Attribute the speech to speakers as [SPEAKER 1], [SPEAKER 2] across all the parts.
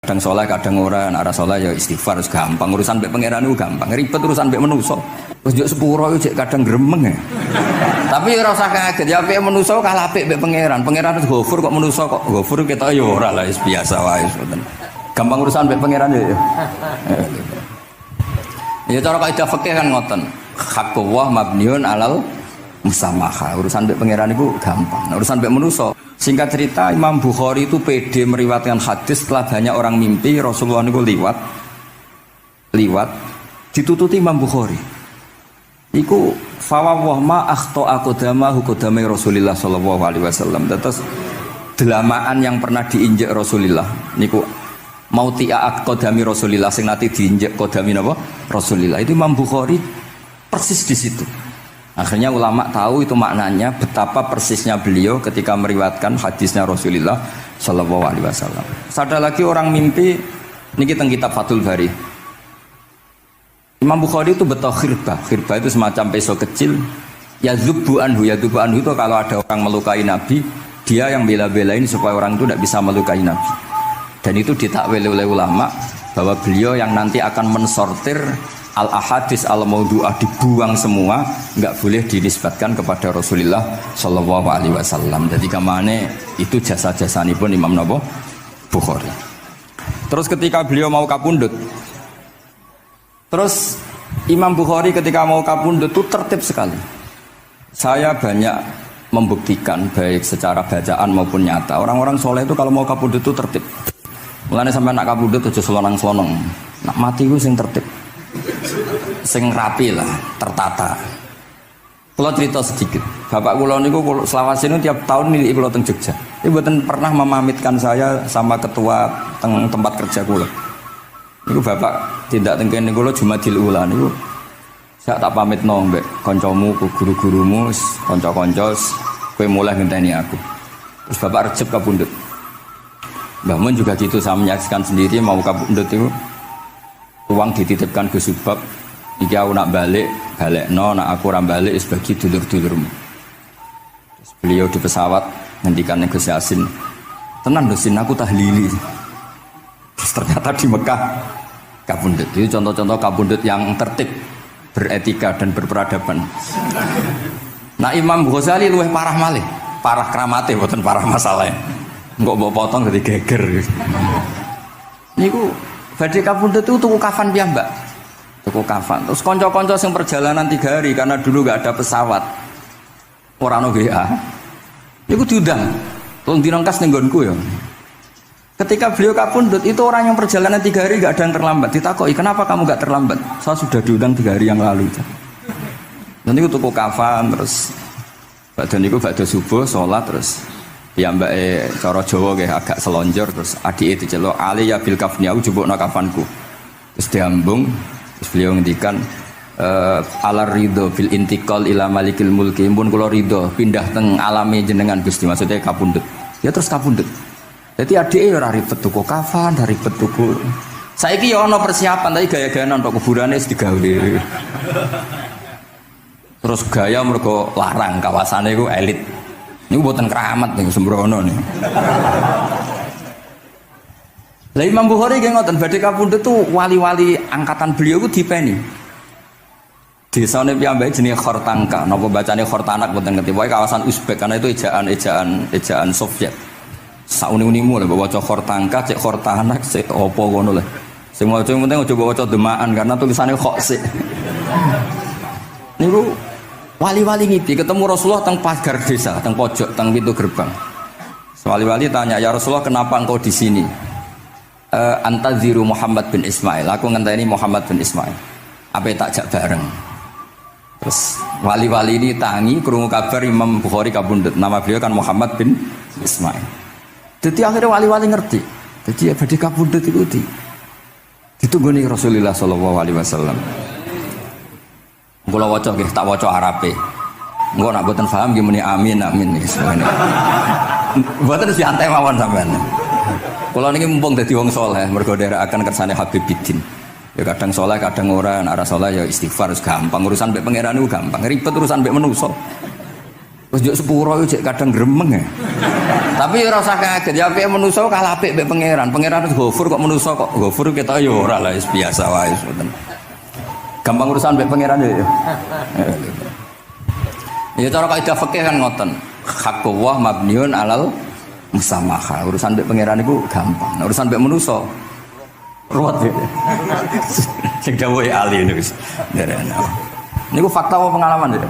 [SPEAKER 1] Kadang soleh, kadang ora, arah soleh ya istighfar, gampang. Urusan mbek pangeran itu gampang. Ribet urusan mbek manusa. Wis njuk sepuro itu kadang gremeng ya. Tapi ora usah kaget, ya apik manusa kalah apik mbek pangeran. Pangeran itu Ghafur kok manusa kok Ghafur kita ya ora lah biasa wae ngoten. Gampang urusan mbek pangeran ya. Ya cara kaidah fikih kan ngoten. Haqqullah mabniun alal musamaha. Urusan mbek pangeran itu gampang. Nah, urusan mbek manusa. Singkat cerita Imam Bukhari itu pede meriwayatkan hadis setelah banyak orang mimpi Rasulullah itu liwat ditututi Imam Bukhari. Iku fawwah ma akhta aqdamahu qadamai Rasulullah sallallahu alaihi wasallam. Terus delamaan yang pernah diinjak Rasulullah niku mautia aqdami Rasulullah sing nate diinjak qadami napa Rasulullah. Itu Imam Bukhari persis di situ. Akhirnya ulama tahu itu maknanya betapa persisnya beliau ketika meriwayatkan hadisnya Rasulullah Shallallahu Alaihi Wasallam. Ada lagi orang mimpi, ini kita kitab Fathul Bari. Imam Bukhari itu betul khirbah. Khirbah itu semacam peso kecil. Yadzubu anhu itu kalau ada orang melukai Nabi, dia yang bela-belain supaya orang itu tidak bisa melukai Nabi. Dan itu ditakwil oleh ulama bahwa beliau yang nanti akan mensortir al-ahadis al-maudu'ah, dibuang semua, enggak boleh dinisbatkan kepada Rasulullah sallallahu alaihi wasallam. Jadi kamane itu jasa-jasanipun Imam Bukhari. Terus ketika beliau mau kapundhut, terus Imam Bukhari ketika mau kapundhut itu tertib sekali. Saya banyak membuktikan baik secara bacaan maupun nyata. Orang-orang soleh itu kalau mau kapundhut itu tertib. Mulane sampai nak kapundhut aja selonang-selonong. Nak mati itu sing tertib. Sing rapi lah, tertata. Kalau cerita sedikit, bapak kula niku selawase niku tiap tahun nilai kula teng Jogja. Ibu mboten pernah memamitkan saya sama ketua teng tempat kerja kula. Niku bapak tindak teng kene kula Jumadil Ula niku. Saya tak pamit nang mbek kancamu, guru-gurumu, kanca-kanca kowe mulai ngenteni aku. Terus bapak Recep kapundhut. Mbah Mun juga gitu, saya menyaksikan sendiri mau kapundhut itu. Uang dititipkan ke Subab, iki aku nak balik no, nak aku ora balik wis bagi dulur-dulurmu. Terus beliau di pesawat ngendikan Gus Yasin, tenan dosin aku tahlili. Terus ternyata di Mekah kapundhut. Itu contoh-contoh kapundhut yang tertib, beretika dan berperadaban. Nah Imam Ghazali luwih parah malih, parah kramate mboten parah masalahnya. Engko mbok potong dadi geger. Niku badhe kapundhut itu tuku kafan piyambak. Tuku kafan. Terus kanca-kanca sing perjalanan 3 hari karena dulu enggak ada pesawat. Ora ono WA. Iku diundang. Tolong dirangkas ning nggonku ya. Ketika beliau kapundhut itu orang yang perjalanan 3 hari enggak ada yang terlambat. Ditakoki, "Kenapa kamu enggak terlambat?" "Saya sudah diundang 3 hari yang lalu." Dan niku tuku kafan terus badhe niku badhe subuh salat terus piyambake cara Jawa nggih agak selonjor terus adike diceluk ali ya bil kafni aku jupukno kafanku. Terus diambung terus beliau ngendikan alar ridho bil intiqal ila malikil mulki pun kula ridho pindah teng alame jenengan Gusti, maksudnya kapundhut. Ya terus kapundhut. Dadi adike ora ribet tuku kafan, ora ribet tuku. Saiki ya ana persiapan tapi gaya-gayanan tok kuburane wis digawe. Terus gaya mergo larang kawasane iku elit. Ini buatan keramat nih sembrono nih. Lah Imam Bukhari nggih ngoten badhe kapundhut tuh wali-wali angkatan beliau ku dipeni. Desane piyambake jenenge Khortangka, napa bacane Khortanak mboten ngerti. Pokoke kawasan Uzbek karena itu ejaan Soviet. Sauni-unimu lho waca Khortangka, cek Khortanak, cek apa ngono lho. Sing maca penting aja waca demaan karena tulisannya kok sik. Niku wali-wali ngipi ketemu Rasulullah teng pagar desa, teng pojok, teng pintu gerbang. Wali-wali tanya, "Ya Rasulullah, kenapa engkau di sini?" "Antaziru Muhammad bin Ismail." Aku ngenteni Muhammad bin Ismail. Apa tak jak bareng. Terus wali-wali ini tangi krungu kabar Imam Bukhari kapundhut. Nama beliau kan Muhammad bin Ismail. Jadi akhirnya wali-wali ngerti. Jadi badhe kapundhut iku ditunggoni Rasulullah sallallahu alaihi wasallam. Kula waca nggih, tak waca Arabe. Engko nak mboten paham nggih muni amin nggih semene. Mboten santai mawon sampean. Kula niki mumpung dadi wong saleh mergo nderekaken kersane Habib Bidin. Ya kadang saleh kadang ora, nek ora saleh ya istighfar gampang. Urusan mbek pangeran niku gampang. Ribet urusan mbek manusa. Wis sepuro iki kadang gremeng ya. Tapi ora usah kaget ya apike manusa kalah apik mbek pangeran. Pangeran wis Ghafur kok manusa kok Ghafur kita ya ora lah wis biasa wae ngoten. Gampang urusan mbek pangeran ya. Ya cara kaidah fikih kan ngoten. Haqqullah mabniun alal musamaha. Urusan mbek pangeran iku gampang. Nah, urusan mbek manusa ruwet ya. Sing dawuhe ahli niku wis. Niku fakta apa pengalaman ya?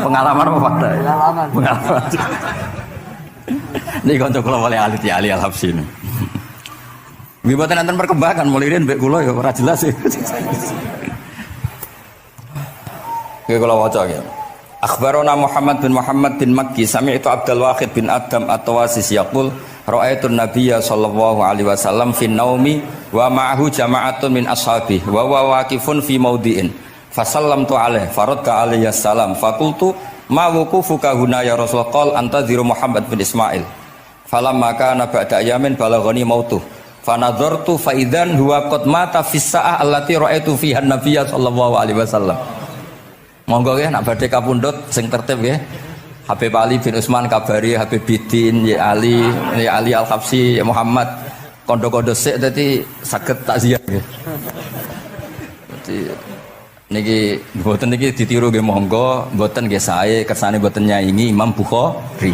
[SPEAKER 1] Pengalaman apa fakta? Pengalaman. Pengalaman. Ini kanca kula oleh ahli ahli Al-Habsyi. Nggih boten enten perkembangan mulai riyen mbek kula ya ora jelas ya. Nggih kula waca ya. Akhbarana Muhammad bin Makki sami'tu Abdul Wahid bin Adam at-Tawasis yaqul ra'aitun nabiyya sallallahu alaihi wasallam fi naumi wa ma'ahu jama'atun min ashabi wa waqifun fi mawdi'in fasallamtu alaihi faradda alayhi assalam faqultu ma wuqufuka huna ya Rasulullah qal antaziru Muhammad bin Ismail falamma kana ba'da ayamin balaghani mautuh fanadhartu fa idzan huwa qad mata fis sa'ah allati ra'aitu fiha an-nabiyya sallallahu alaihi wasallam. Monggo ya nak badhe kapundhut sing tertib ya. Habib Ali bin Utsman kabari Habib Bidin ya Ali Al-Habsyi ya Muhammad kondo-kondo sik dadi saged takziah nggih. Dadi niki mboten niki ditiru nggih monggo, mboten nggih sae kersane mboten nyaingi Imam Bukhari.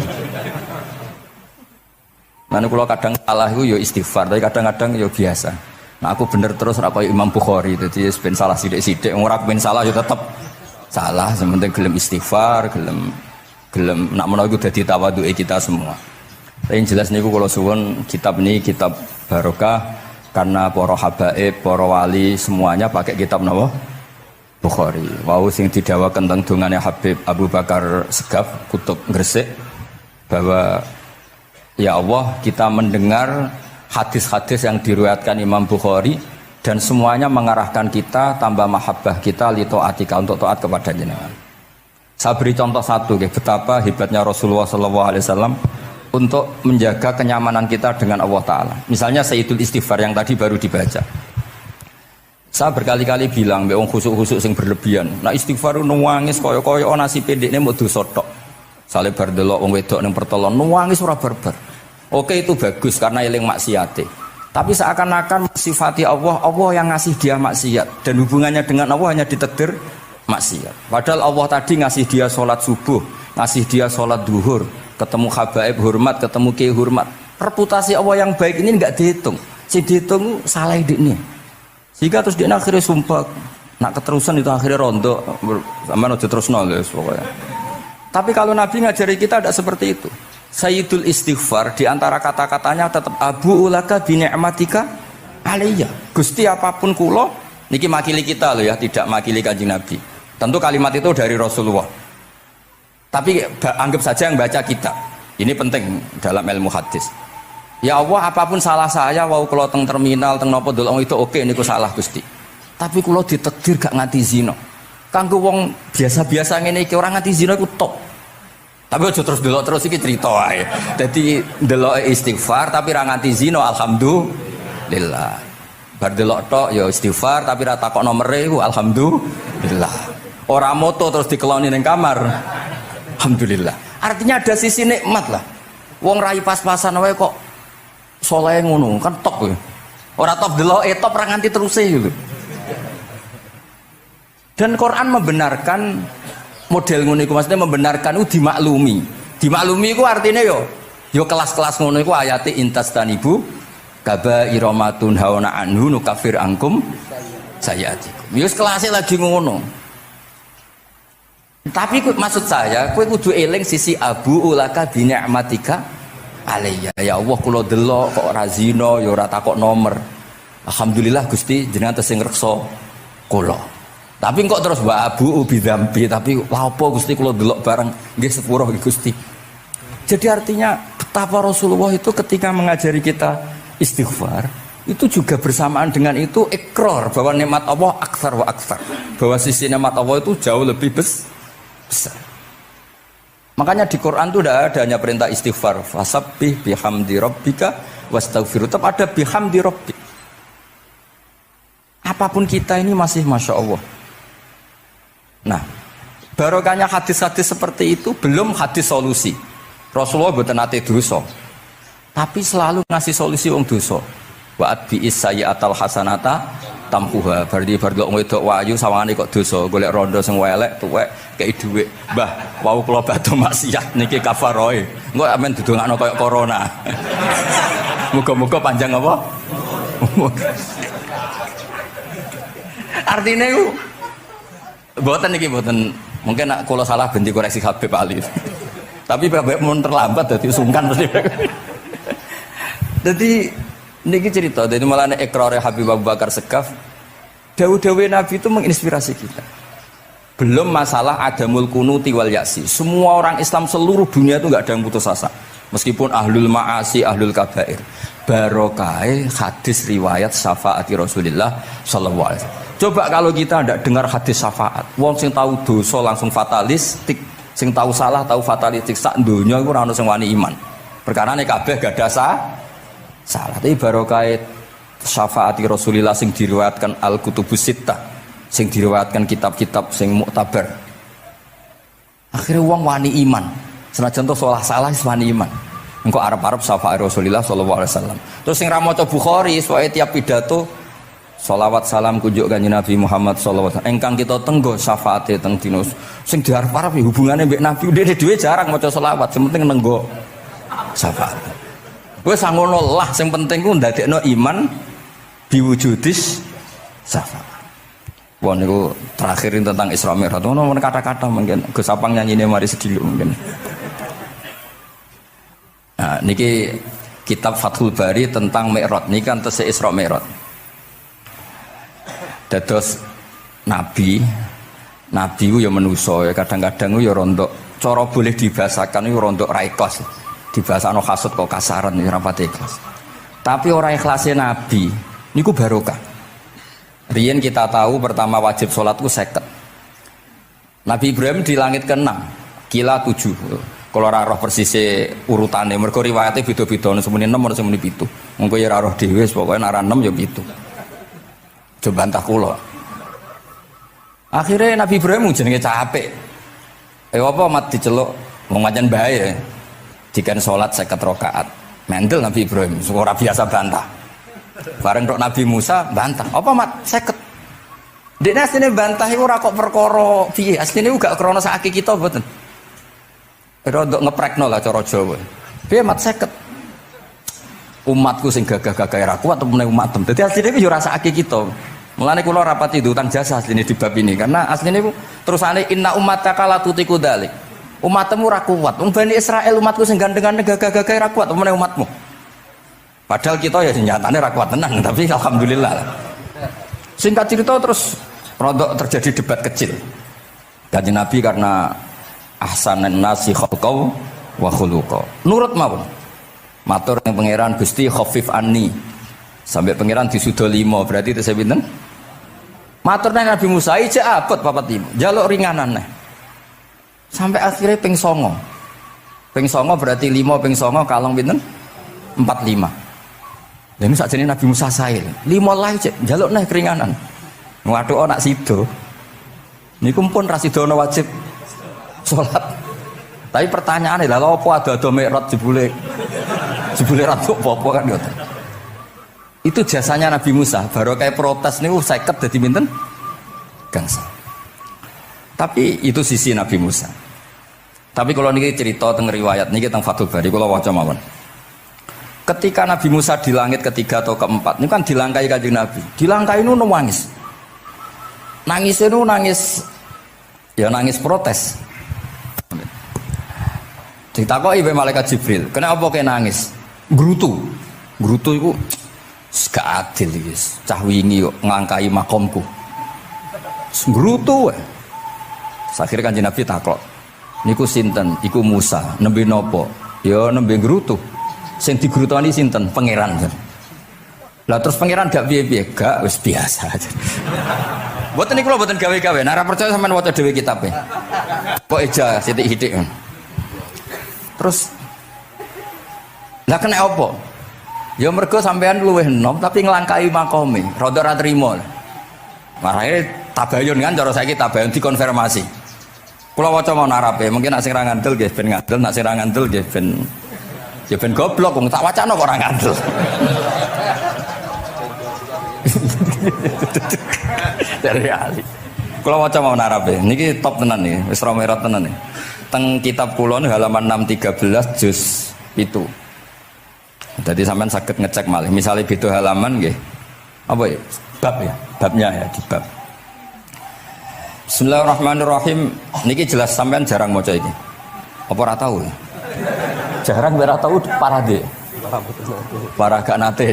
[SPEAKER 1] Lan kula kadang salah iku ya istighfar, tapi kadang-kadang ya biasa. Nah aku bener terus ora kaya Imam Bukhari, dadi ben salah sithik-sithik, ora ben salah ya tetep salah, sementing gelem istighfar, gelem nak menawa iku dadi tawadhuke kita semua. Tapi yang jelas niku kula suwun kitab ini kitab barokah karena para habaib, para wali semuanya pakai kitab napa? Bukhari. Wau sing didhawaken teng dongane Habib Abu Bakar Segaf Kutub Gresik bahwa ya Allah kita mendengar hadis-hadis yang diriwayatkan Imam Bukhari dan semuanya mengarahkan kita tambah mahabbah kita li taatika untuk taat kepada jenengan. Saya beri contoh satu betapa hebatnya Rasulullah SAW untuk menjaga kenyamanan kita dengan Allah Ta'ala. Misalnya Sayyidul Istighfar yang tadi baru dibaca. Saya berkali-kali bilang wong khusuk-khusuk sing berlebihan. Nah istighfar nuwangis kaya-kaya nasi pendekne mau dosa tok. Sale bar delok wong wedok ning pertolon nuwangis ora barbar. Oke itu bagus karena eling maksiate. Tapi seakan-akan sifati Allah yang ngasih dia maksiat dan hubungannya dengan Allah hanya ditakdir maksiat. Padahal Allah tadi ngasih dia sholat subuh, ngasih dia sholat duhur, ketemu habaib hormat, ketemu kiai hormat. Reputasi Allah yang baik ini nggak dihitung. Si dihitung salah ini. Jika terus dia akhirnya sumpah, nak keterusan itu akhirnya rondo, sama aja terus nulis pokoknya. Tapi kalau Nabi ngajari kita tidak seperti itu. Sayyidul Istighfar diantara kata-katanya tetap Abu ulaka bini'matika alayya. Gusti apapun kulo niki makili kita loh ya, tidak makili Kanjeng Nabi. Tentu kalimat itu dari Rasulullah. Tapi anggap saja yang baca kita. Ini penting dalam ilmu hadis. Ya Allah apapun salah saya wau kulo teng terminal teng nopo dolong itu oke niku salah Gusti. Tapi kulo ditakdir gak nganti zina. Kanggo wong biasa-biasa ngene iki ora nganti zina iku top. Tapi aja terus delok terus iki cerita wae. Dadi delok istighfar tapi ra nganti zina alhamdulillah. Bar delok tok ya istighfar tapi ra takok nomere iku alhamdulillah. Ora moto terus dikeloni ning kamar. Alhamdulillah. Artinya ada sisi nikmat lah. Wong rai pas-pasan wae kok saleh ngono kan top ya. Ora top delok top ra nganti teruse gitu. Dan Quran membenarkan model ngono iku, maksudnya membenarkan itu dimaklumi. Dimaklumi iku artinya yo kelas-kelas ngono iku ayate intastanibu kaba'ira ma tunhauna anhu nukafir angkum sayyi'atikum. Yo kelase lagi ngono. Tapi maksud saya kowe kudu eling sisi abu ulaka bi ni'matika alayya. Ya Allah kula delok kok ora zina ya ora takok nomor. Alhamdulillah Gusti jenengan tesih ngreksa kula. Tapi kok terus wa abu ubi dzambi tapi lha apa Gusti kula delok bareng nggih sepuro Gusti. Jadi artinya betapa Rasulullah itu ketika mengajari kita istighfar itu juga bersamaan dengan itu ikrar bahwa nikmat Allah aktsar wa aktsar. Bahwa sisi nikmat Allah itu jauh lebih besar. Makanya di Quran itu tidak ada hanya perintah istighfar. Fasabbih bihamdi rabbika wastaghfir. Tetap ada bihamdi rabbik. Apapun kita ini masih masya Allah. Nah, Barokahnya hadis-hadis seperti itu belum hadis solusi. Rasulullah mboten nate dosa. Tapi selalu ngasih solusi wong dosa. Wa atbi'is sayyi'atal hasanata tampuha. Berarti bar kok wedok wayu sawangane kok dosa, golek rondo sing elek tuwek kei dhuwit. Mbah, wau kula badhe maksiat niki kafaroe. Engko amen didongakno kaya corona. Muga-muga panjang apa? Artinya itu mboten niki mboten mungkin nak kula salah ben dikoreksi Habib Ali. Tapi Habib mun terlambat dadi sungkan mesti. Jadi niki cerita dari malah ikrare Habib Abu Bakar Segaf. Dawu-dawu Nabi itu menginspirasi kita. Belum masalah adamul kunuti wal yasi. Semua orang Islam seluruh dunia itu enggak ada yang putus asa. Meskipun ahlul ma'asi, ahlul kabair. Barokah hadis riwayat syafaati Rasulullah sallallahu alaihi wasallam. Coba kalau kita tidak dengar hadis syafaat, wong sing tahu dosa langsung fatalistik, sing tahu salah tahu fatalistik, sak donya iku ora ono sing wani iman. Perkarane kabeh gak ada salah. Tapi barokah syafaati Rasulullah sing diriwayatkan Al-Kutubus Sittah, sing diriwayatkan kitab-kitab sing muktabar. Akhirnya wong wani iman. Senajan to salah wis wani iman. Engko arep-arep syafaat Rasulullah sallallahu alaihi wasallam. Terus sing ra maca Bukhari soalnya tiap pidato sholawat salam kunjuk kanjeng Nabi Muhammad sallallahu alaihi wasallam. Engkang kita tenggo syafaate teng dina sing diarep-arep hubungane mbek Nabi dhewe jarang maca sholawat, sing penting nenggo syafaat. Wis ngono lah, sing penting ku ndadekno iman biwujudis syafaat. Wah niku terakhir tentang Isra Mi'raj. Ono kata-kata mungkin Gus Sapang nyanyine mari sediluk mungkin. Nah, niki kitab Fathul Bari tentang Mi'raj. Niki kan tesih Isra Mi'raj. Dados nabi ku ya manusa ya kadang-kadang ku ya rondok cara boleh dibahasakan ku rondok ra ikhlas. Dibahasano hasud kok kasaran ya ora pati ikhlas. Tapi ora ikhlase nabi niku barokah. Riyen kita tahu pertama wajib sholat ku 50. Nabi Ibrahim di langit ke-6, kila 7. Kalau ora roh persise urutane, mergo riwayate beda-beda, semene 6 ora semene 7. Mengko ya ora roh dhewe, pokoke nek ora 6 ya 7. Coba bantah kula. Akhirnya Nabi Ibrahim jenenge capek. Apa mat diceluk wong pancen bae. Dikan sholat 50 rakaat. Mendel Nabi Ibrahim, ora biasa bantah. Bareng tok Nabi Musa bantah. Apa mat 50? Dekne asline bantah iku ora kok perkara piye. Asline gak krana sak kita mboten. Rodok ngeprekno lah cara Jawa. Piye mat 50? Umatku sing gagah-gagah ra kuat temene umatem. Dadi asline iku yo ora sak kita. Mulane kula rapati utang jasa asline di bab ini karena asline iku terusane inna ummataka la tutiku dzalik. Umatmu ora kuat. Wong Bani Israil umatku sing gandeng-gandeng gagah-gagah ra kuat temene umatmu. Padahal kita ya nyatane ra kuat tenan, tapi alhamdulillah. Singkat cerita terus rodok terjadi debat kecil. Kanjeng Nabi karena ahsanan nasi khalqau wa khuluqa. Nurut mawon. Matur ning pangeran Gusti khafif anni. Sampai pangeran disudo 5, berarti itu pinten? Matur nang Nabi Musa ijek abot 45. Jaluk ringanan neh. Sampai akhirnya ping 9. Ping 9 berarti 5 ping 9 kalong pinten? 45. Lalu saat ini Nabi Musa sail 5 lah jaluk nih keringanan waduh nak sido ini kumpul rasidono wajib sholat tapi pertanyaannya lah apa ada Mi'raj jebule ratu apa kan gitu. Itu jasanya Nabi Musa baru kayak protes nih 50 jadi minten gangsa. Tapi itu sisi Nabi Musa. Tapi kalau ini cerita tentang riwayat ini tentang Fathul Bari kalau wajah mawon. Ketika Nabi Musa di langit ketiga atau keempat, ini kan dilangkai kanjeng Nabi. Dilangkai itu nangis. Nangis itu nangis protes. Ditakoki be malaikat Jibril, kenapa kok nangis? Grutu itu gak adil iki. Cah wingi kok ngangkai makomku. Grutu. Akhirnya kanjeng Nabi takok. Niku sinten? Iku Musa. Nembe napa? Ya nembe grutu. Sing digrutoni sinten? Pangeran. Lah terus pangeran gak piye-piye, gak wis biasa aja. Mboten niku lho mboten gawe-gawe. Nek ora percaya sampean waca dhewe kitabe. Kok eja sithik-sithik. Terus lah kena apa? Ya mergo sampean luwih enom tapi nglangkai makome, rada ra trimo. Marahe tabayun kan cara saiki tabayun dikonfirmasi. Kula waca mau narape, mungkin nek sing ra ngandel nggih ben ngandel, nek sing ra ngandel nggih ben ya ben goblok wong tak wacana kok ora ngandel. Dari ali. Kula waca mau narape, niki top tenan nih, wis romerot tenan nih. Teng kitab kula halaman 613 juz itu. Jadi sampean saged ngecek malih. Misalnya beda halaman nggih. Apa ya? Bab ya, babnya ya di bab. Bismillahirrahmanirrahim. Niki jelas sampean jarang maca iki. Apa ora tahu? Jarang ora tahu parah deh. Parah gak nate.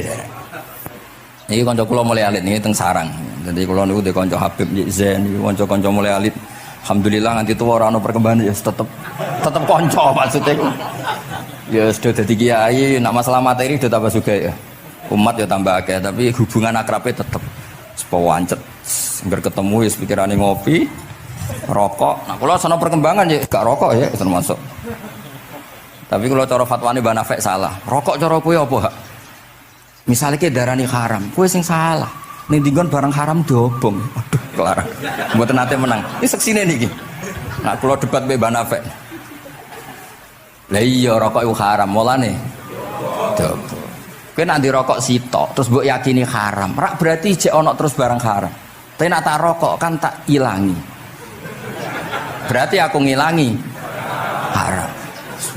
[SPEAKER 1] Niki kanca kula mulai alit niki teng sarang. Jadi kula niku de kanca Habib Zain niku kanca-kanca mulai alit. Alhamdulillah nganti tuwa ora ono perkembangan ya tetep kanca maksudnya iku. Ya sudah dadi kiai, nak masalah materi udah tambah sugih ya. Umat ya tambah akeh, tapi hubungan akrabe tetep sepawancet. Engger ketemu ya pikirane ngopi, rokok. Nah, kula sono perkembangan ya gak rokok ya termasuk. Tapi kalau cara fatwane Mbah Nafek salah. Rokok cara kowe apa, Hak? Misalnya ke darani haram, kowe sing salah. Ning dinggon barang haram diobong. Aduh, kelarang. Mboten nate menang. Iki seksine niki. Nah, kula debat mbek Mbah Nafek. Lah iya rokok iku haram, mulane diobong. Kowe nek ndi rokok sitok terus mbok yakini haram, rak berarti jek ana terus barang haram. Tapi nek tak rokok kan tak ilangi. Berarti aku ngilangi haram.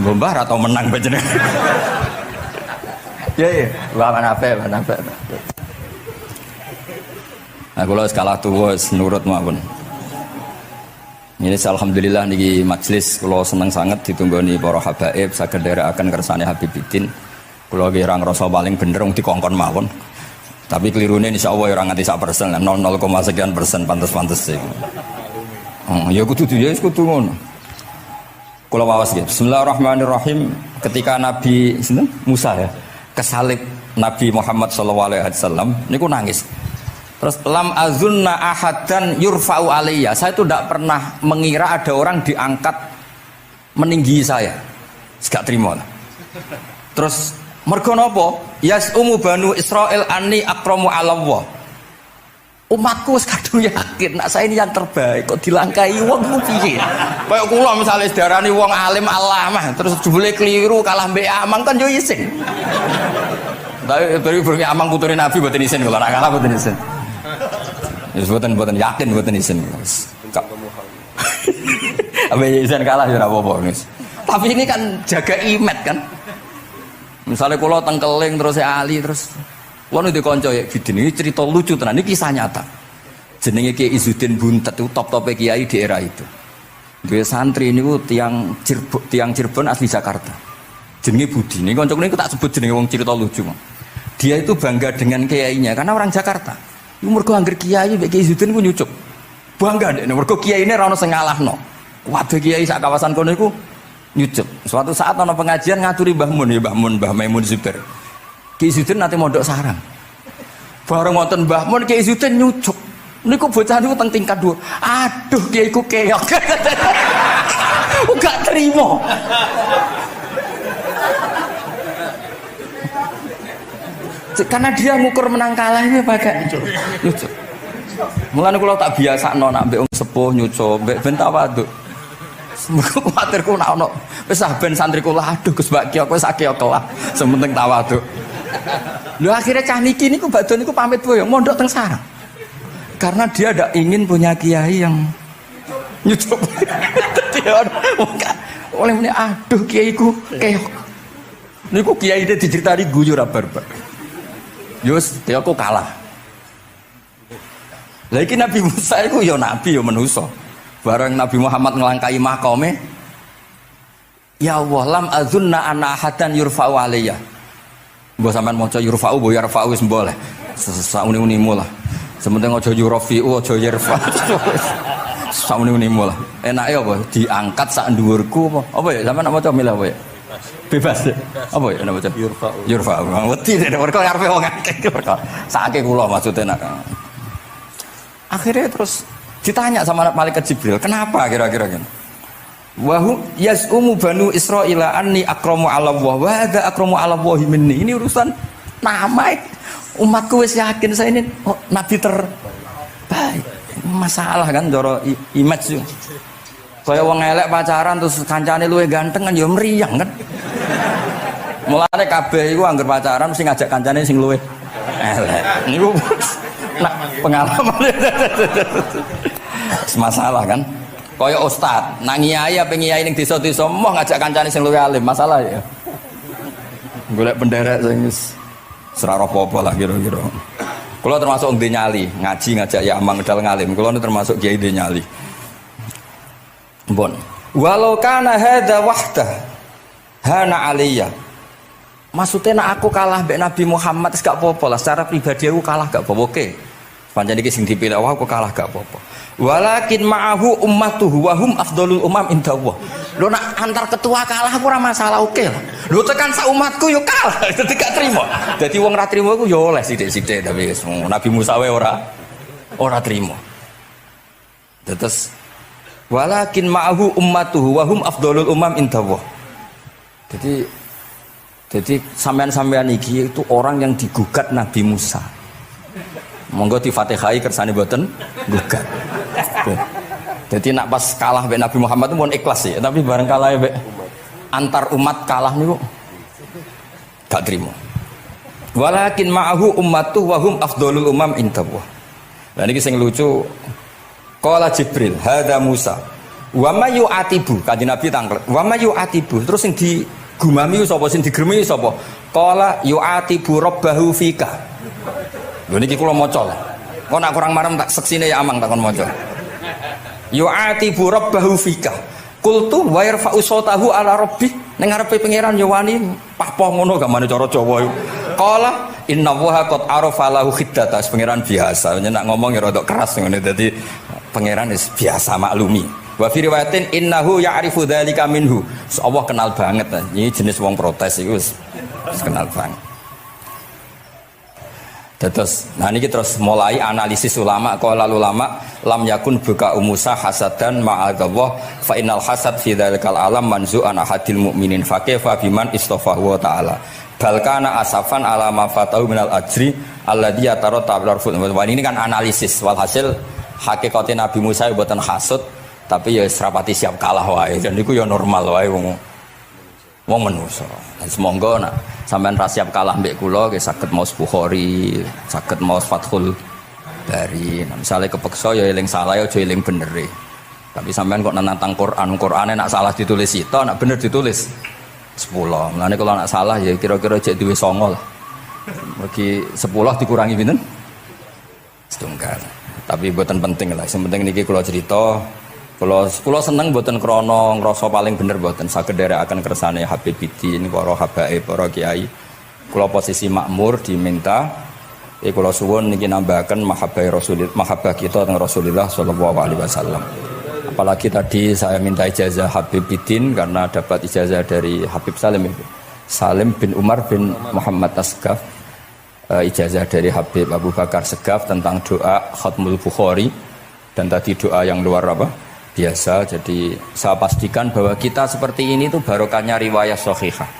[SPEAKER 1] Mbah atau menang panjenengan. Ya, mana apa. Nah, kalau skala tuwa nurut mawon. Ini alhamdulillah niki majelis kula seneng sangat ditunggoni para habaib saged nderekaken kersane Habibiddin. Kula nggih ora ngrasa paling bener wong dikongkon mawon. Tapi kelirune insyaallah ora nganti 1%, 0,, sekian persen pantes-pantes sih. Ya kudu kudu ngono. Kula waos nggih. Bismillahirrahmanirrahim. Ketika Nabi Musa ya kesalib Nabi Muhammad sallallahu alaihi wasallam niku nangis. Terus lam azunna ahadan yurfa'u alayya. Saya itu tidak pernah mengira ada orang diangkat meninggi saya. Gak terima. Terus mergo napa? Yas'umu banu Israil anni akramu 'ala Allah. Umatku wis kadung yakin nek saya ini yang terbaik kok dilangkai wong ku piye? Kaya kula misale sedarani wong alim alamah terus jebule keliru kalah mbek amang kan yo isin. Tapi beri amang putune Nabi mboten isin kula nek kalah mboten isin. Ya mboten yakin mboten isin. Apa isin kalah ya ora apa-apa wis. Tapi ini kan jaga imet kan. Misalnya kula tengkeling terus Ali terus kula nu dikonco ya bidin ini cerita lucu tenan ini kisah nyata. Jenenge Kiai Izzuddin Buntet itu top-tope kiai di era itu. Dua santri niku tiang Cirebon asli Jakarta. Jenenge Budi. Ini kanca niku tak sebut jenenge wong cerita lucu. Dia itu bangga dengan kiainya karena orang Jakarta. Iku mergo anggere kiai mbek Kiai Izzuddin ku nyucuk. Bangga nek mergo kiyaine ra ono sing ngalahno. Kabeh kiai sak kawasan kono iku nyucuk. Suatu saat ana pengajian ngaturi Mbah Mun ya Mbah Maimun Zubair. Kiai Izzuddin nate mondok sarang. Bareng wonten Mbah Mun Kiai Izzuddin nyucuk. Niku bocah niku teng tingkat 2. Aduh kiai ku keok. Gak terima. Karena dia ngukur menang kalahnya pakai nyucuk. Mulane kula tak biasakno nak mbek wong sepuh nyucuk, mbek ben tawaduk. Semoga kuwatirku nak ono wis ben santriku lah aduh Gus Mbak Kiok wis akeh kelah, sementing tawaduk. Lho akhirnya cah niki niku badhe niku pamit boyong mondok teng sarang. Karena dia tidak ingin punya kiai yang nyucuk. Oleh meneh aduh kiaiku keok. Niku kiai iki diceritani guyu ra barbar. Yus, dia aku kalah. Lagi Nabi Musa itu ya Nabi ya manusia. Bareng Nabi Muhammad ngelangkai makome. Ya Allah, lam azunna anna ahadan yurfa'u alayya. Mbok sampean maca yurfa'u bo yarfa'u wis boleh. Sauni-unimu lah. Sementing aja yurafi'u aja yarfa. Sauni-unimu lah. Enake apa? Diangkat sak dhuwurku apa? Apa ya sampean maca milih apa ya? Bebas ya. Apa ya nama macam Yurfa'u. Wedi nek mergo ngarepe wong akeh mergo. Sakake kula maksudnya nak. Akhirnya terus ditanya sama malaikat Jibril, "Kenapa kira-kira gitu?" Wa hum yas'umu banu Israila anni akramu 'ala Allah wa hadza akramu 'ala Allah minni. Ini urusan nama umatku wis yakin saya ini nabi terbaik. Masalah kan cara image. Kaya wong elek pacaran terus kancane luwih ganteng kan ya mriyang kan. Mulane kabeh iku anggere pacaran mesti ngajak kancane sing luwih elek. Niku nah, pengalaman. Masalah kan. Kaya ustaz, nang ngiyai apa ngiyai ning desa-desa moh ngajak kancane sing luwih alim, masalah ya. Golek penderek sing wis ora apa-apa lah kira-kira. Kula termasuk ndek nyali, ngaji ngajak ya amang medal ngalim. Kula termasuk kiai ndek nyali. Bon. Walau kana hadza wahda hana aliyya. Maksudnya nak aku kalah mbek Nabi Muhammad gak apa-apa lah, secara pribadi aku kalah gak apa-apa. Oke. Pancen iki sing dipilih aku kalah gak apa-apa. Walakin ma'ahu ummatuhu wa hum afdhalul umam indallah. Lho nak antar ketua kalah aku ora masalah, oke lah. Lho tekan sak umatku yo kalah, dadi gak trimo. Dadi wong ra trimo iku yo oleh sithik-sithik tapi Nabi Musa wae ora trimo. Terus walakin ma'ahu ummatuhu wa hum afdhalul umam indallah. Jadi sampean-sampean iki itu orang yang digugat Nabi Musa. Monggo di Fatihai kersane mboten gugat. Jadi nak pas kalah mbek Nabi Muhammad itu mohon ikhlas ya, tapi bareng kalah mbek antar umat kalah niku gak trimo. Walakin ma'ahu ummatuhu wa hum afdhalul umam indallah. Lah niki sing lucu qala Jibril hadza Musa wa may yu'atibu, kanjeng Nabi tanglet wa may yu'atibu, terus sing digumami sapa, sing digremi sapa? Qala yu'atibu rabbahu fika. Lho niki kula maca lho. Kok nak kurang marem tak seksine ya amang takon maca. Yu'atibu rabbahu fika. Qultu wa yarfa'u sautahu ala rabbi. Ning ngarepe pangeran ya wani papoh ngono gamane cara Jawa iku. Qala innallaha qad arafa lahu khiddata. Pangeran biasa, nak ngomong ya rada keras ngene dadi pangeran wis biasa maklumi. Wa fi riwayatin innahu ya'rifu dzalika minhu. Allah kenal banget. Ini jenis wong protes iku wis kenal banget. Terus, nah ini terus mulai analisis ulama. Qala ulama lam yakun buka umusa hasadan ma'adzallah fa innal hasad fi dzalikal alam manzu'an ahadil mu'minin fa kaifa biman istafahu wa ta'ala bal kana asafan ala ma fatahu minal ajri alladhi yataratta bil arfud. Ini kan analisis walhasil hakikate Nabi Musa mboten hasud tapi ya serapati siap kalah wae dan niku ya normal wae wong manusa. Semoga nak sampean ra siap kalah mbek kula nggih saged maos Bukhari, saged maos Fathul Bari. Nah, misale kepeksa ya eling salah ya aja eling bener. Tapi sampean kok nantang Qur'ane nak salah ditulis sito, nak bener ditulis 10. Mulane kalau nak salah ya kira-kira jek duwe 9 lah. Mergi 10 dikurangi pinten? Setunggal. Tapi mboten penting lah. Sing penting niki kula cerita. Kula seneng mboten krana ngrasa paling bener mboten, saged nderekaken kersane Habibidin, para habaib, para kiai. Kula posisi makmur diminta kula suwun niki nambahaken mahabbah kita teng Rasulullah sallallahu alaihi wasallam. Apalagi tadi saya minta ijazah Habibidin karena dapat ijazah dari Habib Salim bin Umar bin Muhammad Asgaf. Ijazah dari Habib Abu Bakar Segaf tentang doa Khatmul Bukhari dan tadi doa yang luar biasa. Jadi saya pastikan bahwa kita seperti ini tuh barokahnya riwayat sahihah.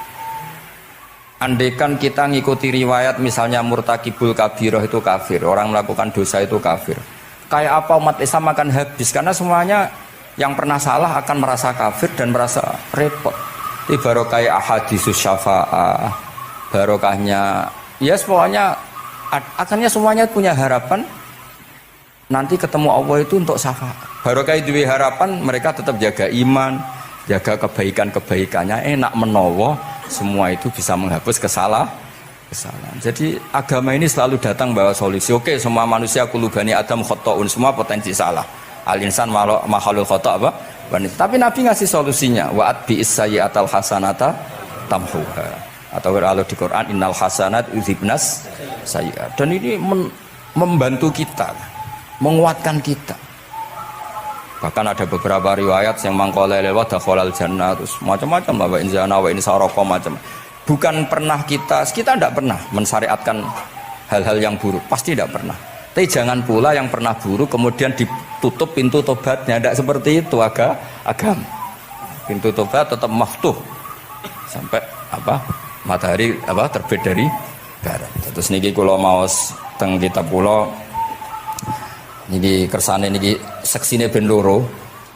[SPEAKER 1] Andaikan kita ngikuti riwayat misalnya murtakibul kabirah itu kafir, orang melakukan dosa itu kafir, kayak apa umat Islam akan habis karena semuanya yang pernah salah akan merasa kafir dan merasa repot. Ini barokah ahadisus syafa'ah, barokahnya ya semuanya akhirnya semuanya punya harapan nanti ketemu Allah itu untuk syafaat. Barokah itu harapan mereka tetap jaga iman, jaga kebaikannya, enak menowo, semua itu bisa menghapus kesalahan. Jadi agama ini selalu datang bawa solusi. Oke, semua manusia kulubani Adam khotoun, semua potensi salah. Al-insan mahalul khoto apa? Tapi Nabi ngasih solusinya. Wa'at bi'is sayyi'atal hasanata tamhuha. Atau kalau di Quran innal hasanat yudhibnas sayyi'at. Dan ini membantu kita, menguatkan kita. Bahkan ada beberapa riwayat yang mangkola lewat dakhalal jannah terus macam-macam bahwa inzana wa ini saroko macam. Bukan pernah kita tidak pernah mensyariatkan hal-hal yang buruk, pasti tidak pernah. Tapi jangan pula yang pernah buruk kemudian ditutup pintu tobatnya, tidak seperti itu agama. Pintu tobat tetap maftuh sampai matahari terbit dari barat. Terus niki kula maos teng kitab kula niki kersane niki seksine ben loro.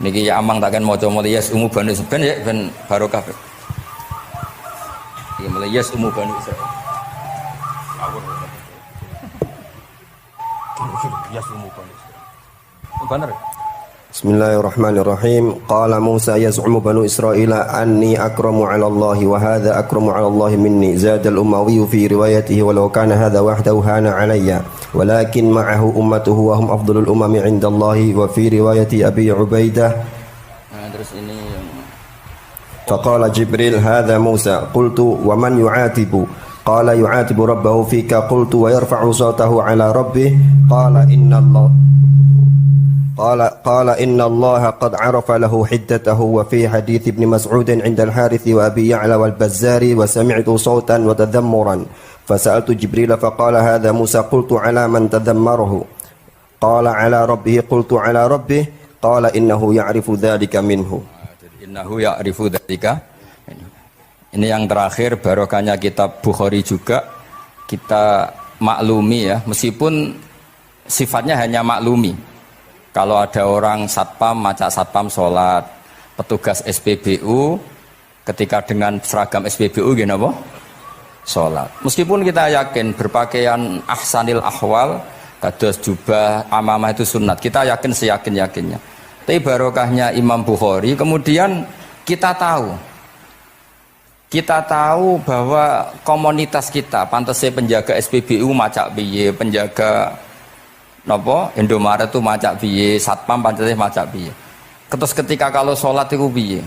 [SPEAKER 1] Niki ya amang takkan maca mulai yes umu bani ben ya ben barokah. Iki mulai yes umu bani Israil. Yes umu bani Israil. Bener.
[SPEAKER 2] Bismillahirrahmanirrahim. Qala Musa yaz'umu banu Israila anni akramu 'ala Allah wa hadha akramu 'ala Allah minni. Zada al-Umawi fi riwayatihi walau kana hadha wahdahu hana 'alayya walakin ma'ahu ummatuhu wa hum afdalul umami 'inda Allah wa fi riwayati Abi Ubaidah.
[SPEAKER 1] Terus ini
[SPEAKER 2] Faqala Jibril hadha Musa qultu wa man yu'atibu qala yu'atibu rabbahu fika qultu wa yarfa'u sawtahu 'ala rabbih qala inna Allah قال إن الله قد عرف له حدته وفي حديث ابن مسعود عند الحارث وأبي يعلى والبزار وسمعت صوتا وتذمرا فسألت جبريل فقال هذا موسى قلت على من تذمره قال على ربه قلت على ربه قال إنه يعرف ذلك منه
[SPEAKER 1] Ini yang terakhir barokahnya kitab Bukhari juga kita maklumi ya, meskipun sifatnya hanya maklumi. Kalau ada orang satpam, macak satpam sholat, petugas SPBU ketika dengan seragam SPBU gini apa? Sholat. Meskipun kita yakin berpakaian ahsanil ahwal, kados jubah, amamah itu sunnat. Kita yakin seyakin-yakinnya. Tapi barokahnya Imam Bukhari, kemudian kita tahu bahwa komunitas kita, pantasnya penjaga SPBU macak piye, penjaga napa Indomaret itu macak piye, satpam pancete macak piye. Terus ketika kalau sholat itu piye?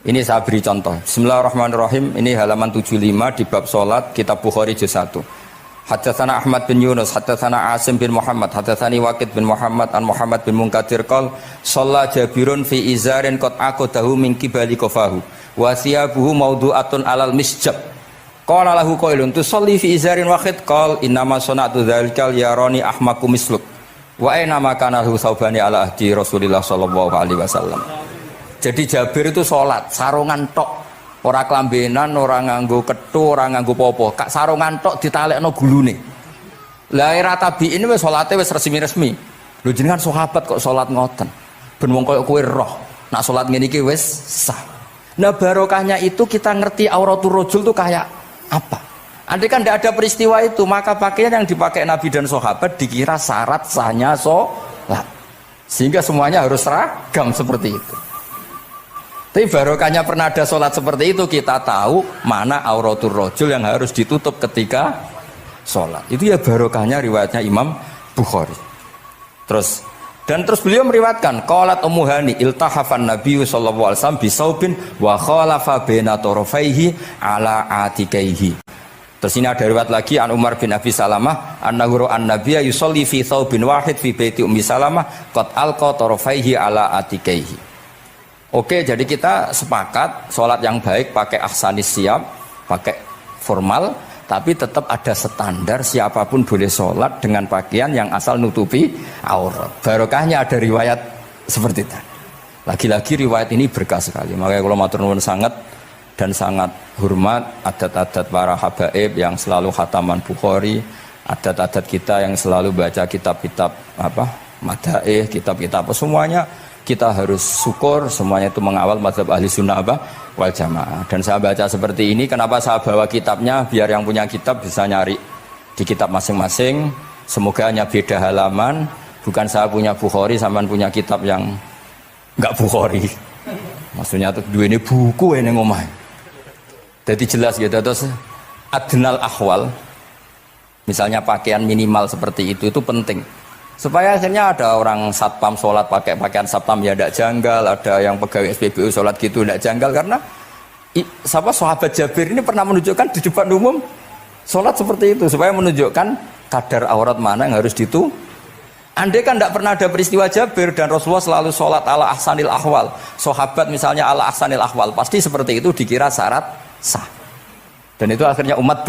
[SPEAKER 1] Ini saya beri contoh. Bismillahirrahmanirrahim. Ini halaman 75 di bab sholat kitab Bukhari juz 1. Haddatsana Ahmad bin Yunus, haddatsana Asim bin Muhammad, haddatsani Waqid bin Muhammad an Muhammad bin Munkadir qol shalla Jabirun fi izarin qad aqadahu min qibali qafahu wa thiyabuhu mawdu'atun alal misjab. Qala lahu qailun tusalli fi izarin wahid qal innama sana'tu dzalikal yarani ahmaku misluk wa aina ma kana lahu saubani ala ahdi Rasulillah sallallahu alaihi wasallam. Jadi Jabir itu salat sarungan tok, ora klambenan, ora nganggo kethu, ora nganggo popo, kak sarungan tok ditalekno gulune. Lah era tabiin wis salate wis resmi-resmi. Lho jenengan sahabat kok salat ngoten. Ben wong koyo kowe roh, nak salat ngene iki wis sah. Nah barokahnya itu kita ngerti auratul rajul itu kayak apa? Andai kan tidak ada peristiwa itu, maka pakaian yang dipakai Nabi dan sahabat dikira syarat sahnya sholat, sehingga semuanya harus seragam seperti itu. Tapi barokahnya pernah ada sholat seperti itu, kita tahu mana auratul rajul yang harus ditutup ketika sholat. Itu ya barokahnya riwayatnya Imam Bukhari. Terus beliau meriwayatkan qalat Ummu Hani iltahafan Nabi sallallahu alaihi wasallam bisaubin wa khalafa baina tarafaihi ala atikaihi. Terus ini ada riwayat lagi an Umar bin Abi Salamah annahu an-nabiyya yusolli fi thawbin wahid fi baiti Ummi Salamah qad alqa tarafaihi ala atikaihi. Oke, jadi kita sepakat sholat yang baik pakai ahsanis siap, pakai formal, tapi tetap ada standar siapapun boleh sholat dengan pakaian yang asal nutupi aurat. Barokahnya ada riwayat seperti itu. Lagi-lagi riwayat ini berkah sekali. Makanya kalau matur nuwun sangat dan sangat hormat adat-adat para habaib yang selalu khataman Bukhari, adat-adat kita yang selalu baca kitab-kitab madaih, kitab-kitab semuanya kita harus syukur, semuanya itu mengawal mazhab ahli sunnah wal jamaah. Dan saya baca seperti ini, kenapa saya bawa kitabnya, biar yang punya kitab bisa nyari di kitab masing-masing. Semoga hanya beda halaman, bukan saya punya Bukhari sampean punya kitab yang enggak Bukhari. Maksudnya tuh dua ini buku ini ngomong. Jadi jelas gitu. Terus adnal ahwal, misalnya pakaian minimal seperti itu penting. Supaya akhirnya ada orang satpam sholat pakai pakaian satpam ya tidak janggal, ada yang pegawai SPBU sholat gitu tidak janggal, karena sahabat Jabir ini pernah menunjukkan di depan umum sholat seperti itu supaya menunjukkan kadar aurat mana yang harus ditu. Andai kan tidak pernah ada peristiwa Jabir dan Rasulullah selalu sholat ala ahsanil ahwal, sahabat misalnya ala ahsanil ahwal, pasti seperti itu dikira syarat sah. Dan itu akhirnya umat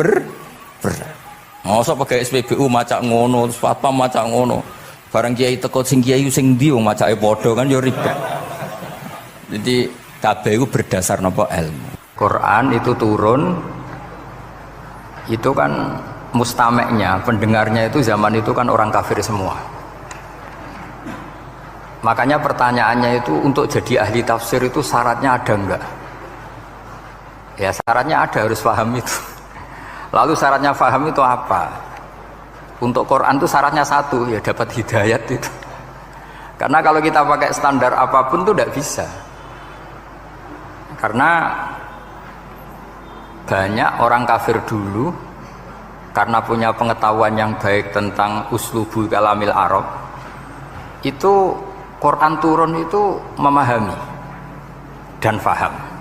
[SPEAKER 1] masa pakai SPBU macak ngono, satpam macak ngono. Barang kiai teko sing kiai sing ndi wong macake padha kan ya ribet. Jadi kabeh iku berdasar napa ilmu. Quran itu turun itu kan mustameknya, pendengarnya itu zaman itu kan orang kafir semua. Makanya pertanyaannya itu untuk jadi ahli tafsir itu syaratnya ada enggak? Ya syaratnya ada, harus paham itu. Lalu syaratnya paham itu apa? Untuk Quran itu syaratnya satu, ya dapat hidayat itu. Karena kalau kita pakai standar apapun itu tidak bisa. Karena banyak orang kafir dulu karena punya pengetahuan yang baik tentang uslubul kalamil Arab, itu Quran turun itu memahami dan faham.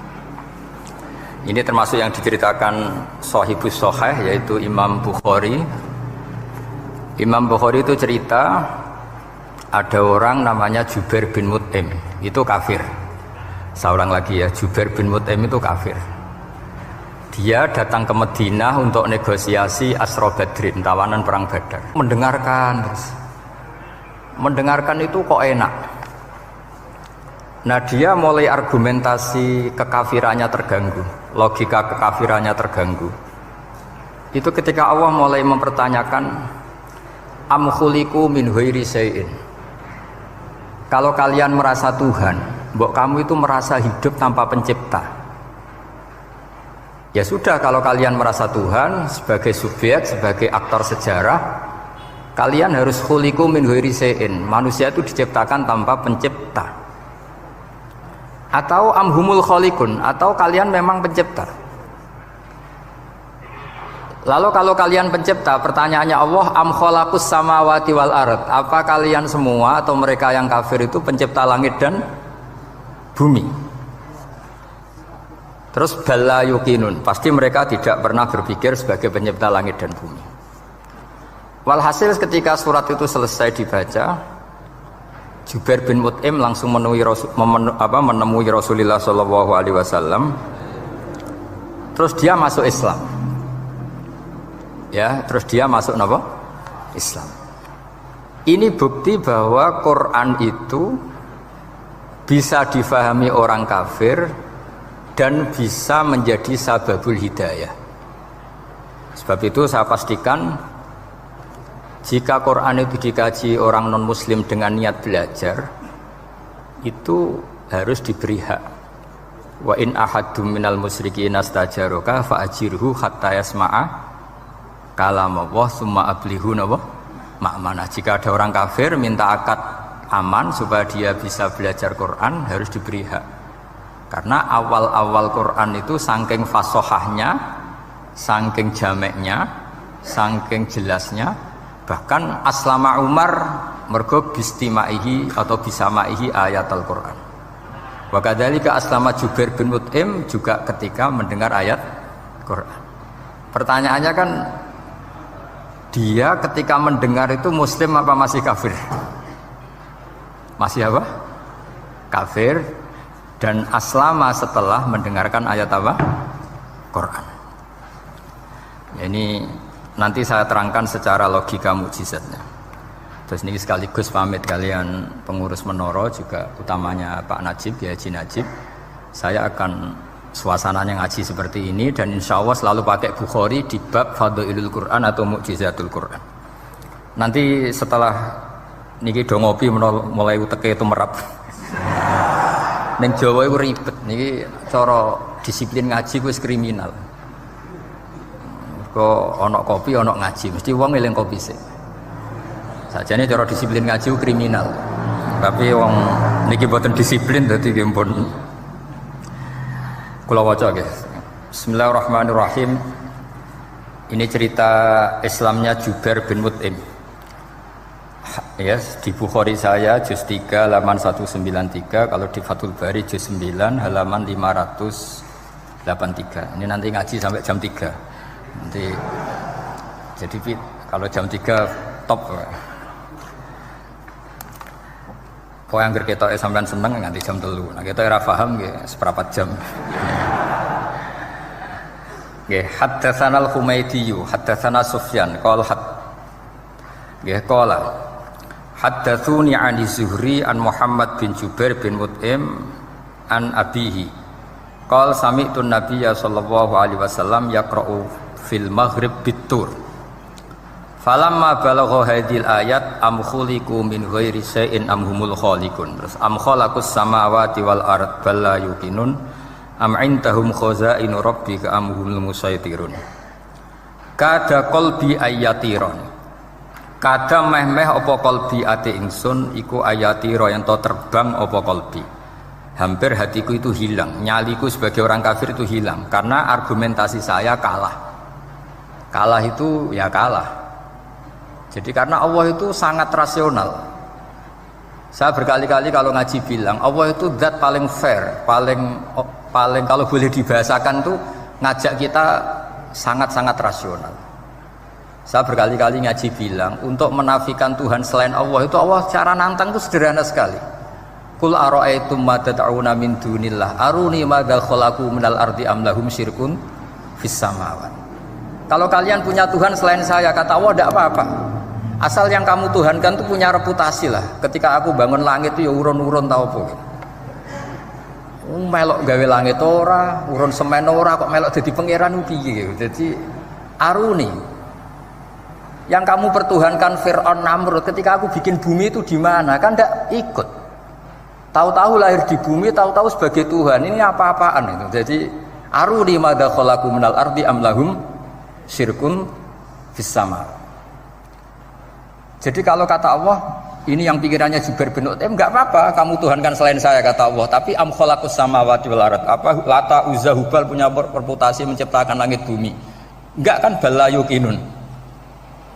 [SPEAKER 1] Ini termasuk yang diceritakan Shahibus Shahih, yaitu Imam Bukhari. Imam Bukhari itu cerita ada orang namanya Jubair bin Mut'im, itu kafir. Saya ulang lagi ya, Jubair bin Mut'im itu kafir. Dia datang ke Madinah untuk negosiasi Asra Badrin, tawanan perang Badar. Mendengarkan itu kok enak. Nah dia mulai argumentasi kekafirannya terganggu, logika kekafirannya terganggu. Itu ketika Allah mulai mempertanyakan am khuliqu min ghairi syai'in. Kalau kalian merasa Tuhan, mbok kamu itu merasa hidup tanpa pencipta. Ya sudah, kalau kalian merasa Tuhan sebagai subjek, sebagai aktor sejarah, kalian harus khuliqu min ghairi syai'in. Manusia itu diciptakan tanpa pencipta. Atau amhumul khaliqun, atau kalian memang pencipta. Lalu kalau kalian pencipta, pertanyaannya Allah, am khalaqus samawati wal ard, apa kalian semua atau mereka yang kafir itu pencipta langit dan bumi? Terus bala yuqinun, pasti mereka tidak pernah berpikir sebagai pencipta langit dan bumi. Walhasil ketika surat itu selesai dibaca, Jubair bin Mut'im langsung menemui Rasulullah SAW. Terus dia masuk Islam. Ya, terus dia masuk apa? Islam. Ini bukti bahwa Quran itu bisa difahami orang kafir dan bisa menjadi sababul hidayah. Sebab itu saya pastikan jika Quran itu dikaji orang non-muslim dengan niat belajar, itu harus diberi hak. Wa in ahadum minal musyrikin astajaroka fa'ajirhu hatta yasma'a kalam Allah summa ablihu ma'manah. Jika ada orang kafir minta akad aman supaya dia bisa belajar Quran, harus diberi hak. Karena awal-awal Quran itu saking fasohahnya, saking jameknya, saking jelasnya, bahkan aslama Umar mergo bistimaihi atau bisamaihi ayat Al-Quran. Wa kadzalika aslama Jubair bin Mut'im juga ketika mendengar ayat Quran. Pertanyaannya kan, dia ketika mendengar itu muslim apa masih kafir? Masih apa? Kafir. Dan aslama setelah mendengarkan ayat apa? Quran. Ini nanti saya terangkan secara logika mukjizatnya. Terus ini sekaligus pamit kalian pengurus Menara, juga utamanya Pak Najib, ya Haji Najib. Saya akan suasananya ngaji seperti ini dan insya Allah selalu pakai Bukhari di bab Fadhailul Quran atau Mukjizatul Quran. Nanti setelah niki do ngopi mulai uteke itu merap. Ning Jawa itu ribet niki, cara disiplin ngaji wis kriminal. Kok ono kopi ono ngaji, mesti wong eling kopi sih. Sajane cara disiplin ngaji kriminal. Tapi wong niki boten disiplin dadi nggih pun. Kula waca nggih. Bismillahirrahmanirrahim. Ini cerita Islamnya Jubair bin Mut'im. Ya, di Bukhari saya juz 3 halaman 193, kalau di Fathul Bari juz 9 halaman 583. Ini nanti ngaji sampai jam 3. Nanti jadi kalau jam 3 top. Kok yang ketoke sampean seneng nganti jam 3. Nah, kita ora paham nggih seperempat jam. Nggih, haddatsana al-Humaydi, haddatsana Sufyan, qala nggih qala haddatsuni 'ani Zuhri an Muhammad bin Jubair bin Mut'im an abihi. Qala sami'tu an-nabiyya sallallahu alaihi wasallam yaqra'u fil maghrib bit-tur. Falamma balagha hadhil ayat am khuliqu min ghairi syai'in am humul khaliqun. Terus am khalaqus samawati wal ard bal la yuqinun am indahum khazainu rabbika am humul musaitirun. Kada qalbi ayatiron. Kada meh-meh apa qalbi ati ingsun iku ayatira yen to terbang apa qalbi. Hampir hatiku itu hilang, nyaliku sebagai orang kafir itu hilang karena argumentasi saya kalah. Kalah itu ya kalah. Jadi karena Allah itu sangat rasional. Saya berkali-kali kalau ngaji bilang Allah itu zat paling fair, paling kalau boleh dibahasakan tuh ngajak kita sangat-sangat rasional. Saya berkali-kali ngaji bilang untuk menafikan Tuhan selain Allah itu Allah cara nantang itu sederhana sekali. Qul ara'aytum ma tad'una min dunillah aruni madza khalaqu minal ardi am lahum syirkun fis samawat. Kalau kalian punya Tuhan selain saya, kata Allah tidak apa-apa. Asal yang kamu tuhankan itu punya reputasi lah. Ketika aku bangun langit itu ya urun-urun tau apa. Melok gawe langit ora, urun semen ora kok melok jadi pangeran piye gitu. Jadi aruni. Yang kamu pertuhankan Fir'aun Namrud ketika aku bikin bumi itu di mana? Kan tidak ikut. Tahu-tahu lahir di bumi, tahu-tahu sebagai Tuhan. Ini apa-apaan itu. Jadi aruni madza khalaqu minal ardi am lahum syirkun fis sama. Jadi kalau kata Allah, ini yang pikirannya Jubair bin Mut'im, enggak apa-apa kamu tuhankan selain saya kata Allah, tapi am khalaqus samawati wal ard. Apa Lata Uzza Hubal punya reputasi menciptakan langit bumi. Enggak kan balayukinun.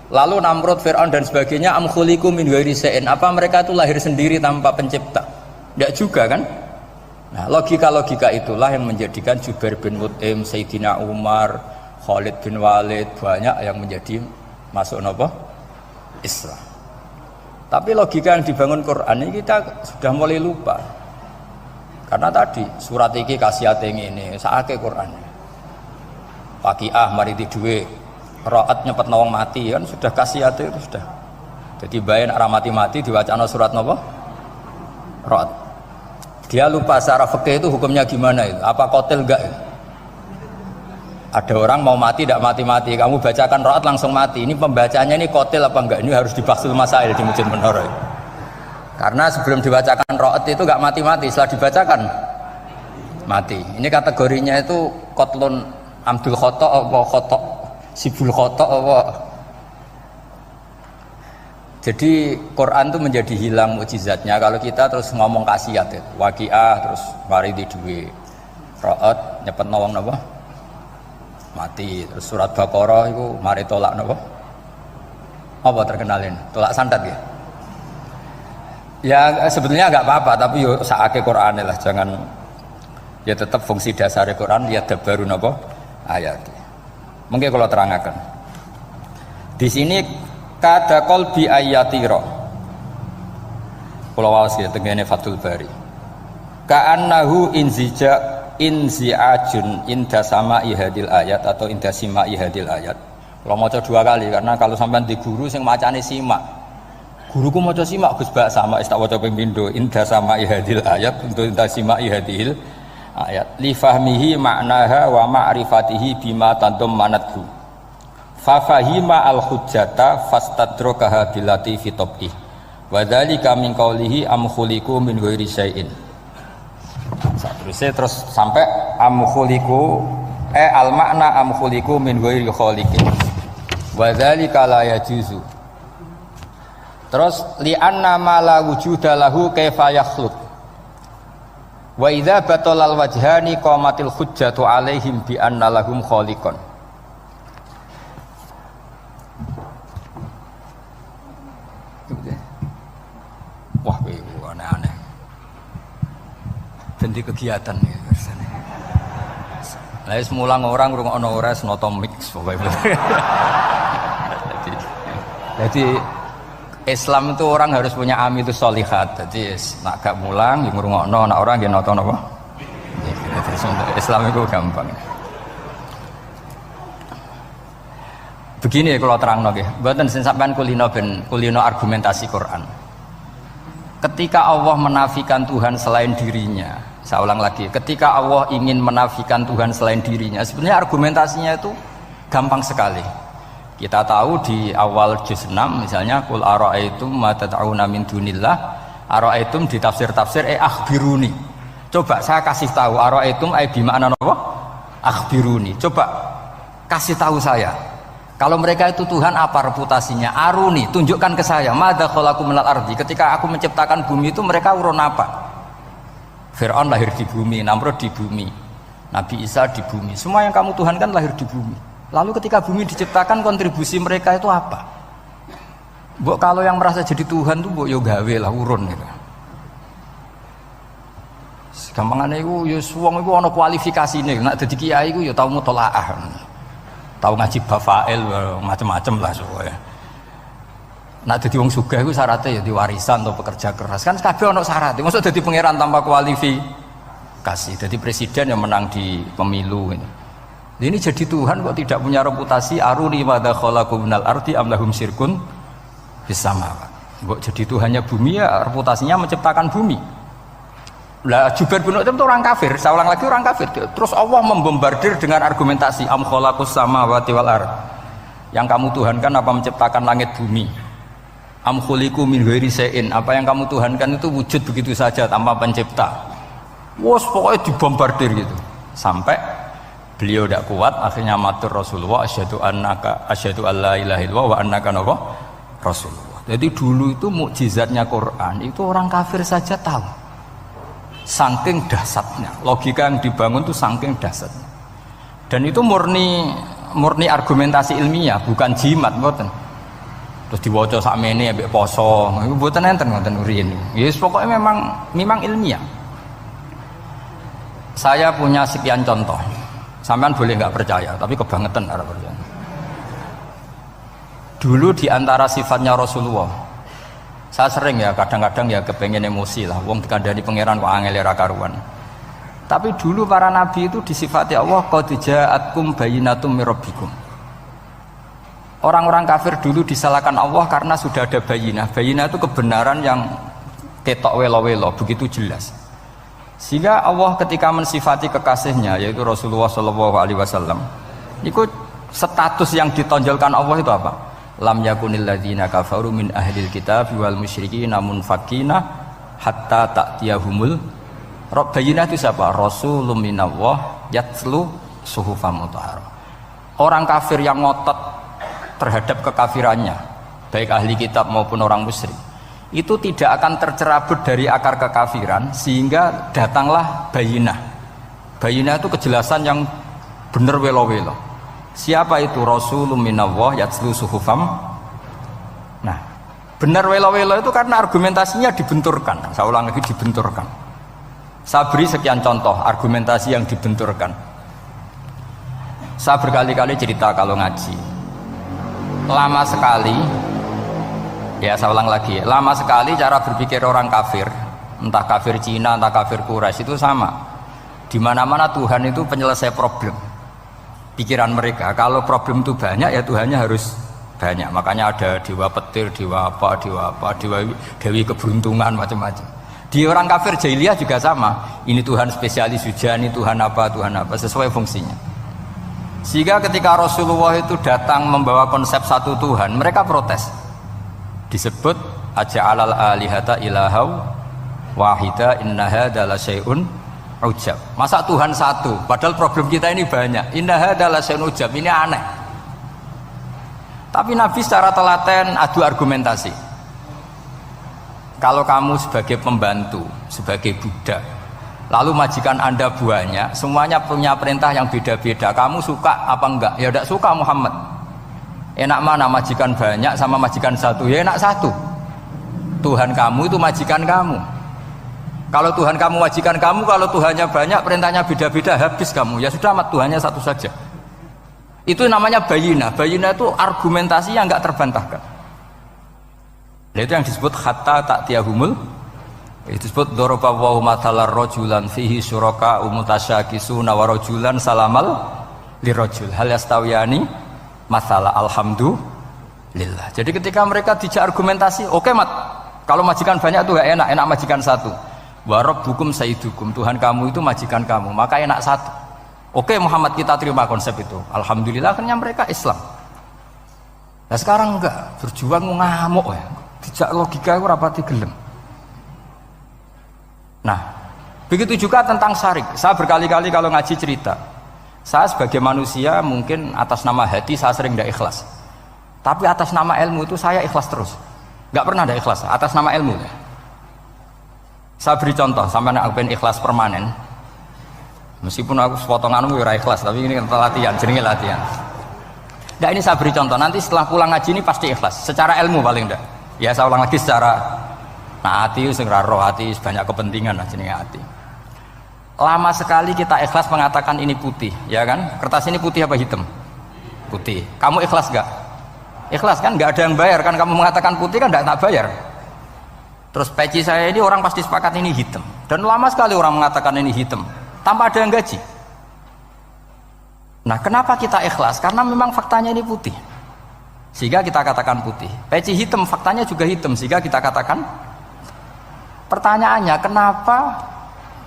[SPEAKER 1] Lalu Namrud, Fir'aun dan sebagainya am khuliqu min ghairi syai'in. Apa mereka itu lahir sendiri tanpa pencipta? Enggak juga kan? Nah, logika-logika itulah yang menjadikan Jubair bin Mut'im, Sayyidina Umar, Khalid bin Walid banyak yang menjadi masuk napa? Islam. Tapi logika yang dibangun Quran ini kita sudah mulai lupa. Karena tadi surat iki kasihate ngene, sakake Quran. Pakiah mari di duwe, raat nyepet wong mati kan sudah kasihate itu sudah. Jadi bae nek mati diwacana surat napa? Raat. Dia lupa secara fikih itu hukumnya gimana itu? Apa qatil enggak itu? Ada orang mau mati tidak mati-mati, kamu bacakan ro'at langsung mati. Ini pembacanya ini kotil apa enggak? Ini harus dibahsul masail di Masjid Menara. Karena sebelum dibacakan ro'at itu enggak mati-mati, setelah dibacakan mati. Ini kategorinya itu kotlun amdul khotok apa khotok sibul khotok apa. Jadi Quran itu menjadi hilang mukjizatnya kalau kita terus ngomong kasiat, waqiah terus mari di duwe ro'at nyepet nawang napa? Mati. Terus surat Baqarah itu mari tolak napa? Apa terkenalin? Tolak santet ya? Ya sebetulnya enggak apa-apa tapi yo sakake Qur'ane lah, jangan ya tetap fungsi dasar Quran ya dabaru napa? Ayat. Mungkin kalau terangaken. Di sini kada qalbi ayatira. Kula waos ya tengene Fathul Bari. Ka'annahu inzi'ajun inda sama'i hadil ayat atau inda sima'i hadil ayat. Kalau maca dua kali karena kalau sampean di guru sing macane simak. Guruku maca simak Gus Bak sama tak waca ping pindho inda sama'i hadil ayat untuk inda sima'i hadil ayat. Li fahmihi ma'naha wa ma'rifatihi bima tadammanathu. Fa fahima al hujjata fastadrakaha billati fi tabih. Wa dzalika min qawlihi am khuliqu min ghairi syai'in. Terus sampai am khuliqu al makna am khuliqu min ghairi khaliqin wa dzalika la yajuzu. Terus li anna ma la wujuda lahu kaifa yakhluq wa idza batalal wajhani qamatil hujjatu alaihim bi anna lahum khaliqan. Wah, aneh-aneh. Ganti kegiatan ya biasanya. Lah semula orang ngrungokno ora senoto mix pokoke. Jadi Islam itu orang harus punya amilus sholihat. Jadi nak gak mulang ya ngrungokno, nak orang nggih nonton apa? Islam itu gampang. Begini kalau terangno nggih, mboten sing sampean kulino argumentasi Quran. Ketika Allah menafikan Tuhan selain dirinya, saya ulang lagi, ketika Allah ingin menafikan Tuhan selain dirinya, sebenarnya argumentasinya itu gampang sekali. Kita tahu di awal juz 6 misalnya qul ara'aitum ma tad'una min dunillah, ara'aitum di tafsir-tafsir akhbiruni. Coba saya kasih tahu ara'aitum bi makna apa? Akhbiruni. Coba kasih tahu saya. Kalau mereka itu Tuhan apa reputasinya? Aruni, tunjukkan ke saya. Madza khalaqu minal ardi. Ketika aku menciptakan bumi itu mereka urun apa? Fir'aun lahir di bumi, Namrud di bumi, Nabi Isa di bumi. Semua yang kamu Tuhan kan lahir di bumi. Lalu ketika bumi diciptakan kontribusi mereka itu apa? Mbok kalau yang merasa jadi Tuhan tuh mbok yo gawe lah urun gitu. Gampangane iku yo wong iku ana kualifikasine. Nek dadi kiai iku yo tau mutolaah. Tau ngaji bafail macam-macam lah soalnya. Nek dadi wong sugih iku syaratnya ya diwarisan atau pekerja keras. Kan kabeh ana syarat. Mosok dadi pangeran tanpa kualifikasi. Dadi presiden yang menang di pemilu gitu. Ini jadi Tuhan kok tidak punya reputasi aruni madza khalaqu minal ardi am lahum syirkun fis samawat. Kok jadi Tuhannya bumi ya reputasinya menciptakan bumi. Lah Jubair bin Mut'im itu orang kafir, saya ulang lagi orang kafir. Terus Allah membombardir dengan argumentasi am khalaqus samawati wal ard. Yang kamu tuhankan apa menciptakan langit bumi? Am khuliqu min ghairi syai'in, apa yang kamu tuhankan itu wujud begitu saja tanpa pencipta. Wos pokoknya dibombardir gitu. Sampai beliau tidak kuat, akhirnya matur Rasulullah asyhadu alla ilaha illallah wa annaka rasulullah. Jadi dulu itu mukjizatnya Quran itu orang kafir saja tahu. Saking dahsyatnya, logika yang dibangun itu saking dahsyatnya. Dan itu murni argumentasi ilmiah, bukan jimat, mboten. Terus diwaca sakmene ambek poso, iku mboten enten ngoten riyen. Yes, pokoknya memang ilmiah. Saya punya sekian contoh. Sampean boleh nggak percaya, tapi kebangetan arep percaya. Dulu di antara sifatnya Rasulullah, saya sering ya kadang-kadang ya kepengen emosi lah, wong dikandani pangeran kok angel ra karuan. Tapi dulu para nabi itu disifati Allah qad ja'atkum bayyinatum mir rabbikum. Orang-orang kafir dulu disalahkan Allah karena sudah ada bayinah. Bayinah itu kebenaran yang ketok welo-welo, begitu jelas. Sehingga Allah ketika mensifati kekasihnya yaitu Rasulullah SAW, itu status yang ditonjolkan Allah itu apa? Lam yakunil ladzina kafaru min ahlil kitab wal musyrikin munfakina hatta ta'tiyahumul Bayinah itu siapa? Rasulun minallah yatslu suhufam mutahharah. Orang kafir yang ngotot terhadap kekafirannya, baik ahli kitab maupun orang musyrik, itu tidak akan tercerabut dari akar kekafiran sehingga datanglah bayinah. Bayinah itu kejelasan yang benar welo-welo. Siapa itu? Rasulun minallah yatslu suhufam. Nah, benar welo-welo itu karena argumentasinya dibenturkan. Saya ulang lagi, dibenturkan. Saya beri sekian contoh argumentasi yang dibenturkan. Saya berkali-kali cerita kalau ngaji. Lama sekali, ya saya ulang lagi, lama sekali cara berpikir orang kafir, entah kafir Cina, entah kafir Quraisy itu sama. Di mana-mana Tuhan itu penyelesai problem. Pikiran mereka, kalau problem itu banyak ya Tuhannya harus banyak. Makanya ada dewa petir, dewa dewi keberuntungan, macam-macam. Di orang kafir jahiliyah juga sama. Ini Tuhan spesialis hujan, ini Tuhan apa, sesuai fungsinya. Sehingga ketika Rasulullah itu datang membawa konsep satu Tuhan, mereka protes. Disebut aja'alal alihata ilahau wahida inna hadza la syai'un ujab. Masa Tuhan satu, padahal problem kita ini banyak. Inna hadza la syai'un ujab, ini aneh. Tapi Nabi secara telaten adu argumentasi. Kalau kamu sebagai pembantu, sebagai budak, lalu majikan Anda banyak, semuanya punya perintah yang beda-beda. Kamu suka apa enggak? Ya tidak suka Muhammad. Enak mana majikan banyak sama majikan satu? Ya enak satu. Tuhan kamu itu majikan kamu. Kalau Tuhan kamu majikan kamu, kalau Tuhannya banyak, perintahnya beda-beda, habis kamu. Ya sudah, Tuhannya satu saja. Itu namanya bayinah. Bayinah itu argumentasi yang enggak terbantahkan. Nah, itu yang disebut hatta ta'tiyahumul. Itu disebut daraballahu mathalar rajulan fihi syuraka mutasyakisuna wa rajulan salamal lirajul hal yastawiyani mathala alhamdulillah. Jadi ketika mereka dijak argumentasi, oke Mat, kalau majikan banyak itu gak enak, enak majikan satu. Wa rabbukum sayyidukum, Tuhan kamu itu majikan kamu, maka enak satu. Oke Muhammad, kita terima konsep itu. Alhamdulillah akhirnya mereka Islam. Nah sekarang enggak, berjuang ngamuk ya. Dijak logika aku rapati gelem. Nah, begitu juga tentang syarik. Saya berkali-kali kalau ngaji cerita, saya sebagai manusia mungkin atas nama hati saya sering tidak ikhlas. Tapi atas nama ilmu itu saya ikhlas terus. Nggak pernah ada ikhlas atas nama ilmu. Saya beri contoh, sampai aku pengen ikhlas permanen. Meskipun aku sepotonganmu ora ikhlas, tapi ini latihan, jenenge latihan. Nah ini saya beri contoh, nanti setelah pulang ngaji ini pasti ikhlas, secara ilmu paling enggak. Ya saya ulang lagi secara hati, roh hati, banyak kepentingan lah jenenge hati. Lama sekali kita ikhlas mengatakan ini putih, ya kan? Kertas ini putih apa hitam? Putih. Kamu ikhlas gak? Ikhlas kan? Gak ada yang bayar kan? Kamu mengatakan putih kan gak bayar. Terus peci saya ini orang pasti sepakat ini hitam. Dan lama sekali orang mengatakan ini hitam, tanpa ada yang gaji. Nah kenapa kita ikhlas? Karena memang faktanya ini putih, sehingga kita katakan putih. Peci hitam, faktanya juga hitam, sehingga kita katakan. Pertanyaannya, kenapa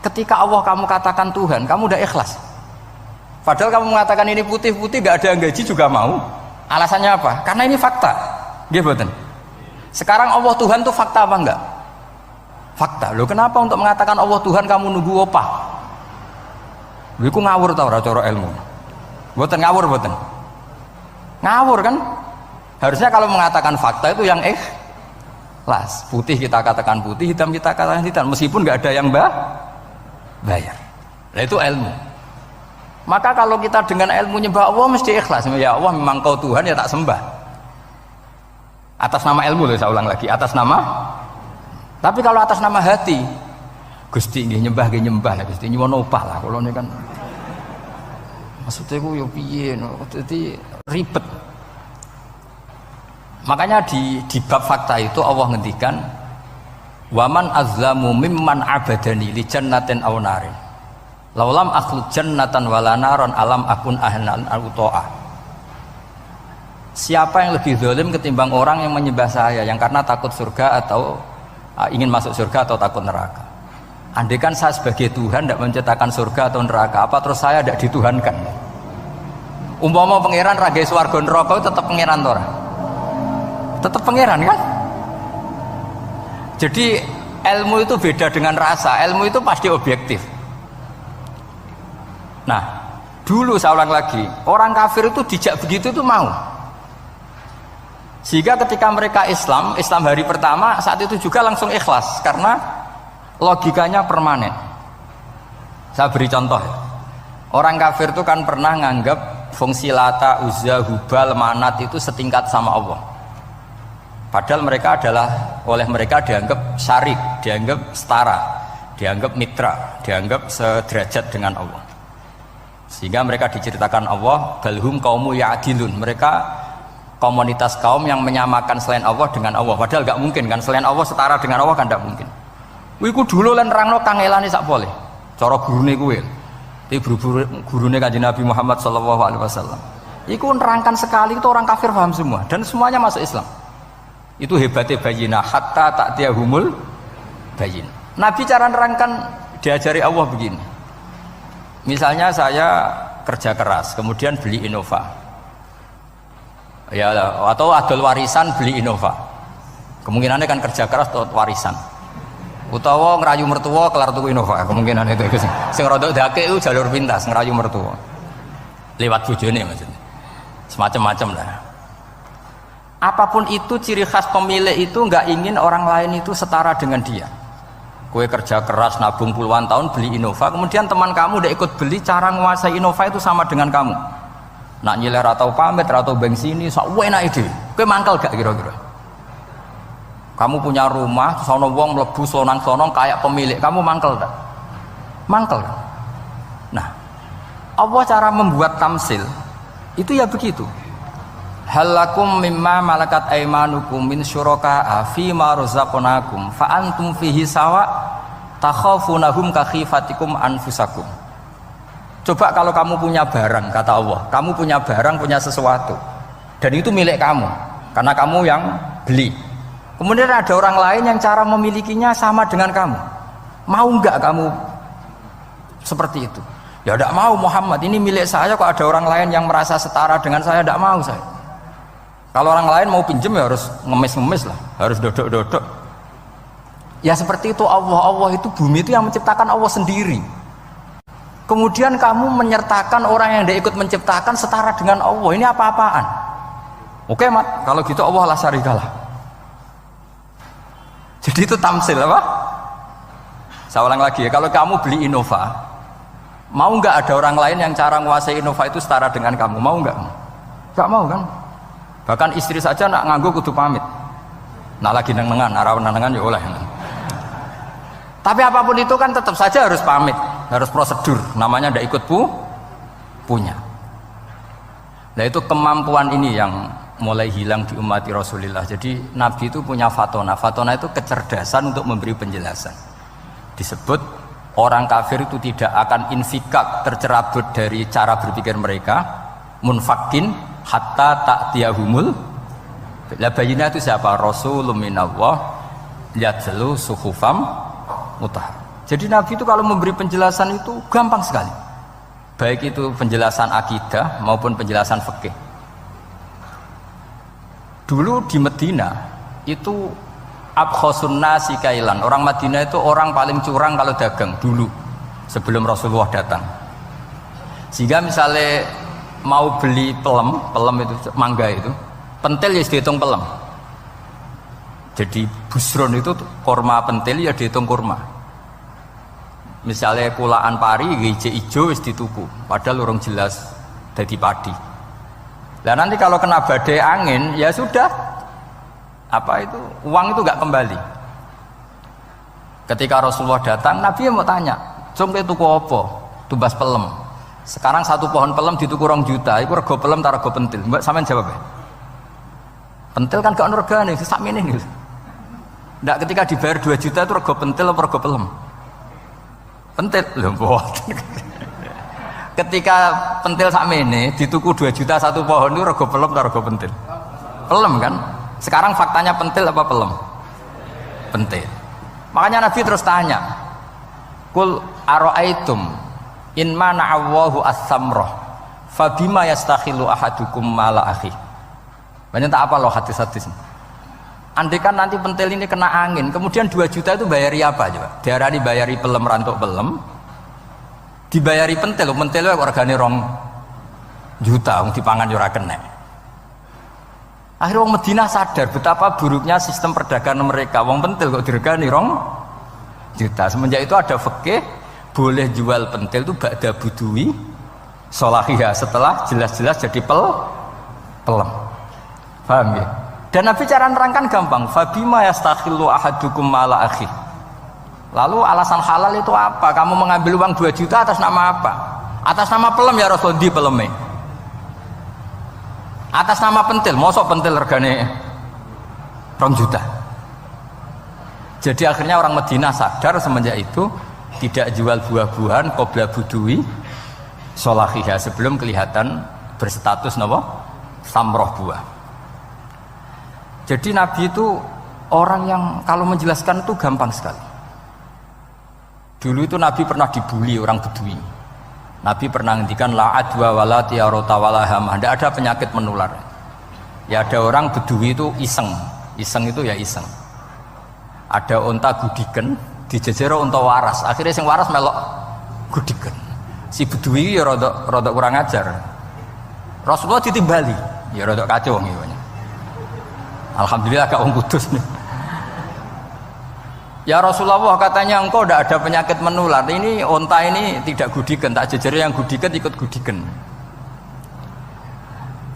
[SPEAKER 1] ketika Allah kamu katakan Tuhan, kamu udah ikhlas? Padahal kamu mengatakan ini putih-putih, gak ada yang gaji juga mau. Alasannya apa? Karena ini fakta. Gitu. Sekarang Allah Tuhan itu fakta apa enggak? Fakta. Loh kenapa untuk mengatakan Allah Tuhan kamu nunggu opah? Iku ngawur tau ora cara ilmu. Boten ngawur boten. Ngawur kan? Harusnya kalau mengatakan fakta itu yang ikhlas. Putih kita katakan putih, hitam kita katakan hitam, meskipun nggak ada yang bayar. Nah itu ilmu. Maka kalau kita dengan ilmu nyembah Allah mesti ikhlas. Ya Allah memang kau Tuhan ya tak sembah. Atas nama ilmu loh, saya ulang lagi, atas nama. Tapi kalau atas nama hati, Gusti nggih nyembah lah Gusti nyuwun opah lah kalau ini kan. Maksudnya aku ya piye no, jadi ribet. Makanya di bab fakta itu Allah ngendikan waman azlamu mimman abadani li jannatin aw narin laulam akhluq jannatan wala naron alam akun ahlan al-uto'ah. Siapa yang lebih zalim ketimbang orang yang menyembah saya yang karena takut surga atau ingin masuk surga atau takut neraka. Andai kan saya sebagai Tuhan tidak menciptakan surga atau neraka, apa terus saya tidak dituhankan? Umpama pangeran raga swarga neraka tetap pangeran tora, tetap pangeran kan? Jadi ilmu itu beda dengan rasa, ilmu itu pasti objektif. Nah, dulu saya ulang lagi, orang kafir itu dijak begitu itu mau. Sehingga ketika mereka Islam hari pertama saat itu juga langsung ikhlas karena logikanya permanen. Saya beri contoh. Orang kafir itu kan pernah nganggap fungsi Lata, Uzza, Hubal, Manat itu setingkat sama Allah. Padahal mereka oleh mereka dianggap syarik, dianggap setara, dianggap mitra, dianggap sederajat dengan Allah. Sehingga mereka diceritakan Allah, balhum qaumu ya'dilun. Mereka komunitas kaum yang menyamakan selain Allah dengan Allah. Padahal gak mungkin kan, selain Allah setara dengan Allah kan gak mungkin. Iku dulu lan nerangno kangelane sak boleh. Cara gurune kuwi. Iki gurune Kanjeng Nabi Muhammad sallallahu alaihi wasallam. Iku nerangkan sekali itu orang kafir paham semua dan semuanya masuk Islam. Itu hebatnya bayinah hatta ta'tiyahumul bayin. Nabi cara nerangkan diajari Allah begini. Misalnya saya kerja keras, kemudian beli Innova. Ya atau adol warisan beli Innova. Kemungkinannya kan kerja keras atau warisan. Utawa ngerayu mertua kelar tuku Innova, kemungkinan itu sing rada dake itu jalur pintas ngerayu mertua lewat bojone maksudnya semacam-macam lah. Apapun itu ciri khas pemilik itu nggak ingin orang lain itu setara dengan dia. Kue kerja keras nabung puluhan tahun beli Innova, kemudian teman kamu udah ikut beli, cara menguasai Innova itu sama dengan kamu. Nak nyiler atau pamit atau bensini sak enak ide. Kue mangkel gak kira-kira? Kamu punya rumah, sono wong mlebu sonang-sonong kayak pemilik, kamu mangkel tak? Mangkel. Nah, Allah cara membuat tamsil itu ya begitu. Halakum mimma malakat aimanukum min syuraka'a fi ma razaqnakum fa antum fihi sawa takhafunahum ka khifatikum anfusakum. Coba kalau kamu punya barang, kata Allah, kamu punya barang, punya sesuatu dan itu milik kamu karena kamu yang beli. Kemudian ada orang lain yang cara memilikinya sama dengan kamu. Mau enggak kamu seperti itu? Ya tidak mau Muhammad, ini milik saya kok ada orang lain yang merasa setara dengan saya, tidak mau saya. Kalau orang lain mau pinjem ya harus ngemis-ngemis lah, harus dodok-dodok. Ya seperti itu Allah itu bumi itu yang menciptakan Allah sendiri. Kemudian kamu menyertakan orang yang tidak ikut menciptakan setara dengan Allah. Ini apa-apaan? Oke mat, kalau gitu Allah la syarikalah. Jadi itu tamsil apa? Saya ulang lagi ya, kalau kamu beli Innova, mau nggak ada orang lain yang cara menguasai Innova itu setara dengan kamu? Mau nggak? Nggak mau kan? Bahkan istri saja nak nganggo kudu pamit. Nak lagi nengan, arah nengan ya oleh. Tapi apapun itu kan tetap saja harus pamit, harus prosedur. Namanya ndak ikut punya. Nah itu kemampuan ini yang mulai hilang di umat Rasulullah. Jadi Nabi itu punya fatona. Fatona itu kecerdasan untuk memberi penjelasan. Disebut orang kafir itu tidak akan infikak, tercerabut dari cara berpikir mereka, munfakin hatta ta'tiyahumul. La bayina itu siapa? Rasulun minallah yatlu suhufam mutahhar. Jadi Nabi itu kalau memberi penjelasan itu gampang sekali. Baik itu penjelasan akidah maupun penjelasan fikih. Dulu di Medina itu abkhosun nasi kailan. Orang Madinah itu orang paling curang kalau dagang dulu sebelum Rasulullah datang. Sehingga misalnya mau beli pelem itu mangga itu, pentil ya dihitung pelem. Jadi busron itu kurma pentil ya dihitung kurma. Misalnya kulaan pari hijau wis dituku, padahal urung jelas dadi padi. Nah nanti kalau kena badai angin ya sudah, apa itu uang itu nggak kembali. Ketika Rasulullah datang, Nabi mau tanya, "Cung tuku apa?" Tubas pelem. Sekarang satu pohon pelem dituku 2 juta, itu rego pelem ta rego pentil? Mbak sampean jawab ya. Pentil kan gak ono regane, sakmene iki. Ndak ketika dibayar 2 juta itu rego pentil apa rego pelem? Pentil lho mboten. Ketika pentil sakmene dituku 2 juta satu pohon itu rego pelem atau rego pentil? Pelem kan? Sekarang faktanya pentil apa pelem? Pentil. Makanya Nabi terus tanya, "Qul ara'aitum in mana'allahu as-samrah fabima yastakhilu ahadukum mala akhi." Banyak tak apa loh hadis-hadis. Andai kan nanti pentil ini kena angin, kemudian 2 juta itu bayari apa coba? Diarani bayari pelem rantuk pelem, dibayari pentil itu regane 2 juta, dipangan ora kena. Akhirnya wong Madinah sadar betapa buruknya sistem perdagangan mereka. Wong pentil kok diregani 2 juta. Semenjak itu ada fikih boleh jual pentil itu ba'da budui sholahiyah, setelah jelas-jelas jadi pelem. Paham ya? Dan Nabi cara nerangkan gampang. Fabima yastakhillu ahadukum mala akhi. Lalu alasan halal itu apa? Kamu mengambil uang 2 juta atas nama apa? Atas nama pelem ya Rasul, di peleme. Atas nama pentil, mosok pentil regane 2 juta. Jadi akhirnya orang Madinah sadar semenjak itu tidak jual buah-buahan qobla budui sholahiyah, sebelum kelihatan berstatus napa? Samroh buah. Jadi Nabi itu orang yang kalau menjelaskan itu gampang sekali. Dulu itu Nabi pernah dibully orang Bedui. Nabi pernah ngendikan la adwa wala tiarota wala hamah. Tidak ada penyakit menular. Ya ada orang Bedui itu iseng. Iseng itu ya iseng. Ada unta gudiken, dijejero unta waras. Akhirnya sing waras melok gudiken. Si Bedui ya rodok kurang ajar. Rasulullah ditimbali. Ya rodok kacau ngene. Alhamdulillah gak wong kudus nih. Ya Rasulullah, katanya engkau tidak ada penyakit menular. Ini onta ini tidak gudiken, tak jejeri yang gudiken ikut gudiken.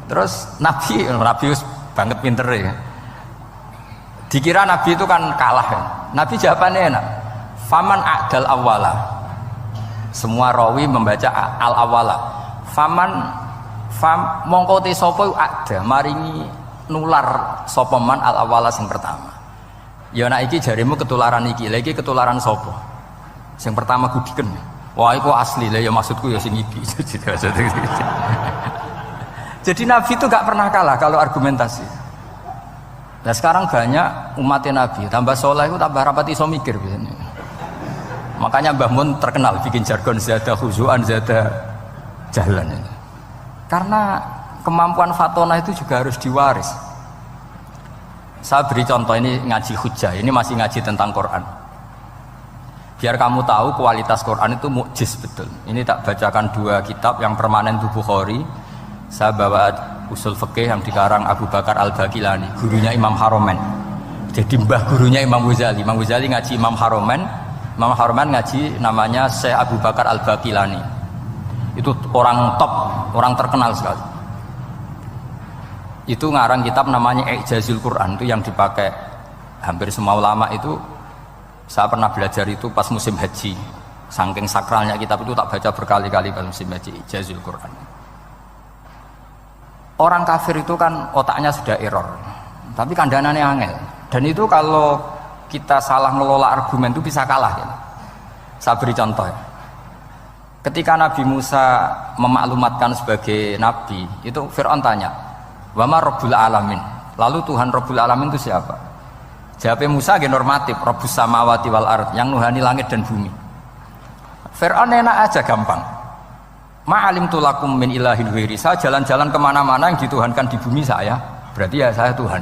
[SPEAKER 1] Terus Nabi banget pinter ya. Dikira Nabi itu kan kalah ya. Nabi jawabannya enak. Faman a'dal awala. Semua rawi membaca al awala. Mongko te sapa ada maringi nular sopeman al awala sing pertama. Ya nak iki jarimu ketularan iki, lagi ketularan sopo. Sing pertama gudiken. Wah iku asli lah ya, maksudku ya sing iki. Jadi Nabi itu gak pernah kalah kalau argumentasi. Nah sekarang banyak umatnya Nabi tambah soleh itu tambah rapat iso mikir biasanya. Makanya Mbah Mun terkenal bikin jargon zada khuzuan zada jalan. Karena kemampuan fatonah itu juga harus diwaris. Saya beri contoh, ini ngaji hujjah, ini masih ngaji tentang Quran. Biar kamu tahu kualitas Quran itu mukjiz betul. Ini tak bacakan 2 kitab yang permanen itu Bukhari. Saya bawa usul fikih yang dikarang Abu Bakar Al-Baqilani, gurunya Imam Haromen. Jadi mbah gurunya Imam Ghazali. Imam Ghazali ngaji Imam Haromen, Imam Haromen ngaji namanya Syekh Abu Bakar Al-Baqilani. Itu orang top, orang terkenal sekali. Itu ngarang kitab namanya I'jazul Quran, itu yang dipakai hampir semua ulama itu. Saya pernah belajar itu pas musim haji. Saking sakralnya kitab itu tak baca berkali-kali pas musim haji, I'jazul Quran. Orang kafir itu kan otaknya sudah error, tapi kandanannya angel. Dan itu kalau kita salah ngelola argumen itu bisa kalah. Ya. Saya beri contoh ya. Ketika Nabi Musa memaklumatkan sebagai nabi, itu Fir'aun tanya, "Wama Rabbul Alamin?" Lalu Tuhan Rabbul Alamin itu siapa? Jawabnya Musa ge normatif, Rabbus samawati wal ard, yang nuhani langit dan bumi. Fir'aun enak aja, gampang. Ma'alim tulakum min ilahin ghairi. Saya jalan-jalan kemana-mana yang dituhankan di bumi saya, berarti ya saya Tuhan.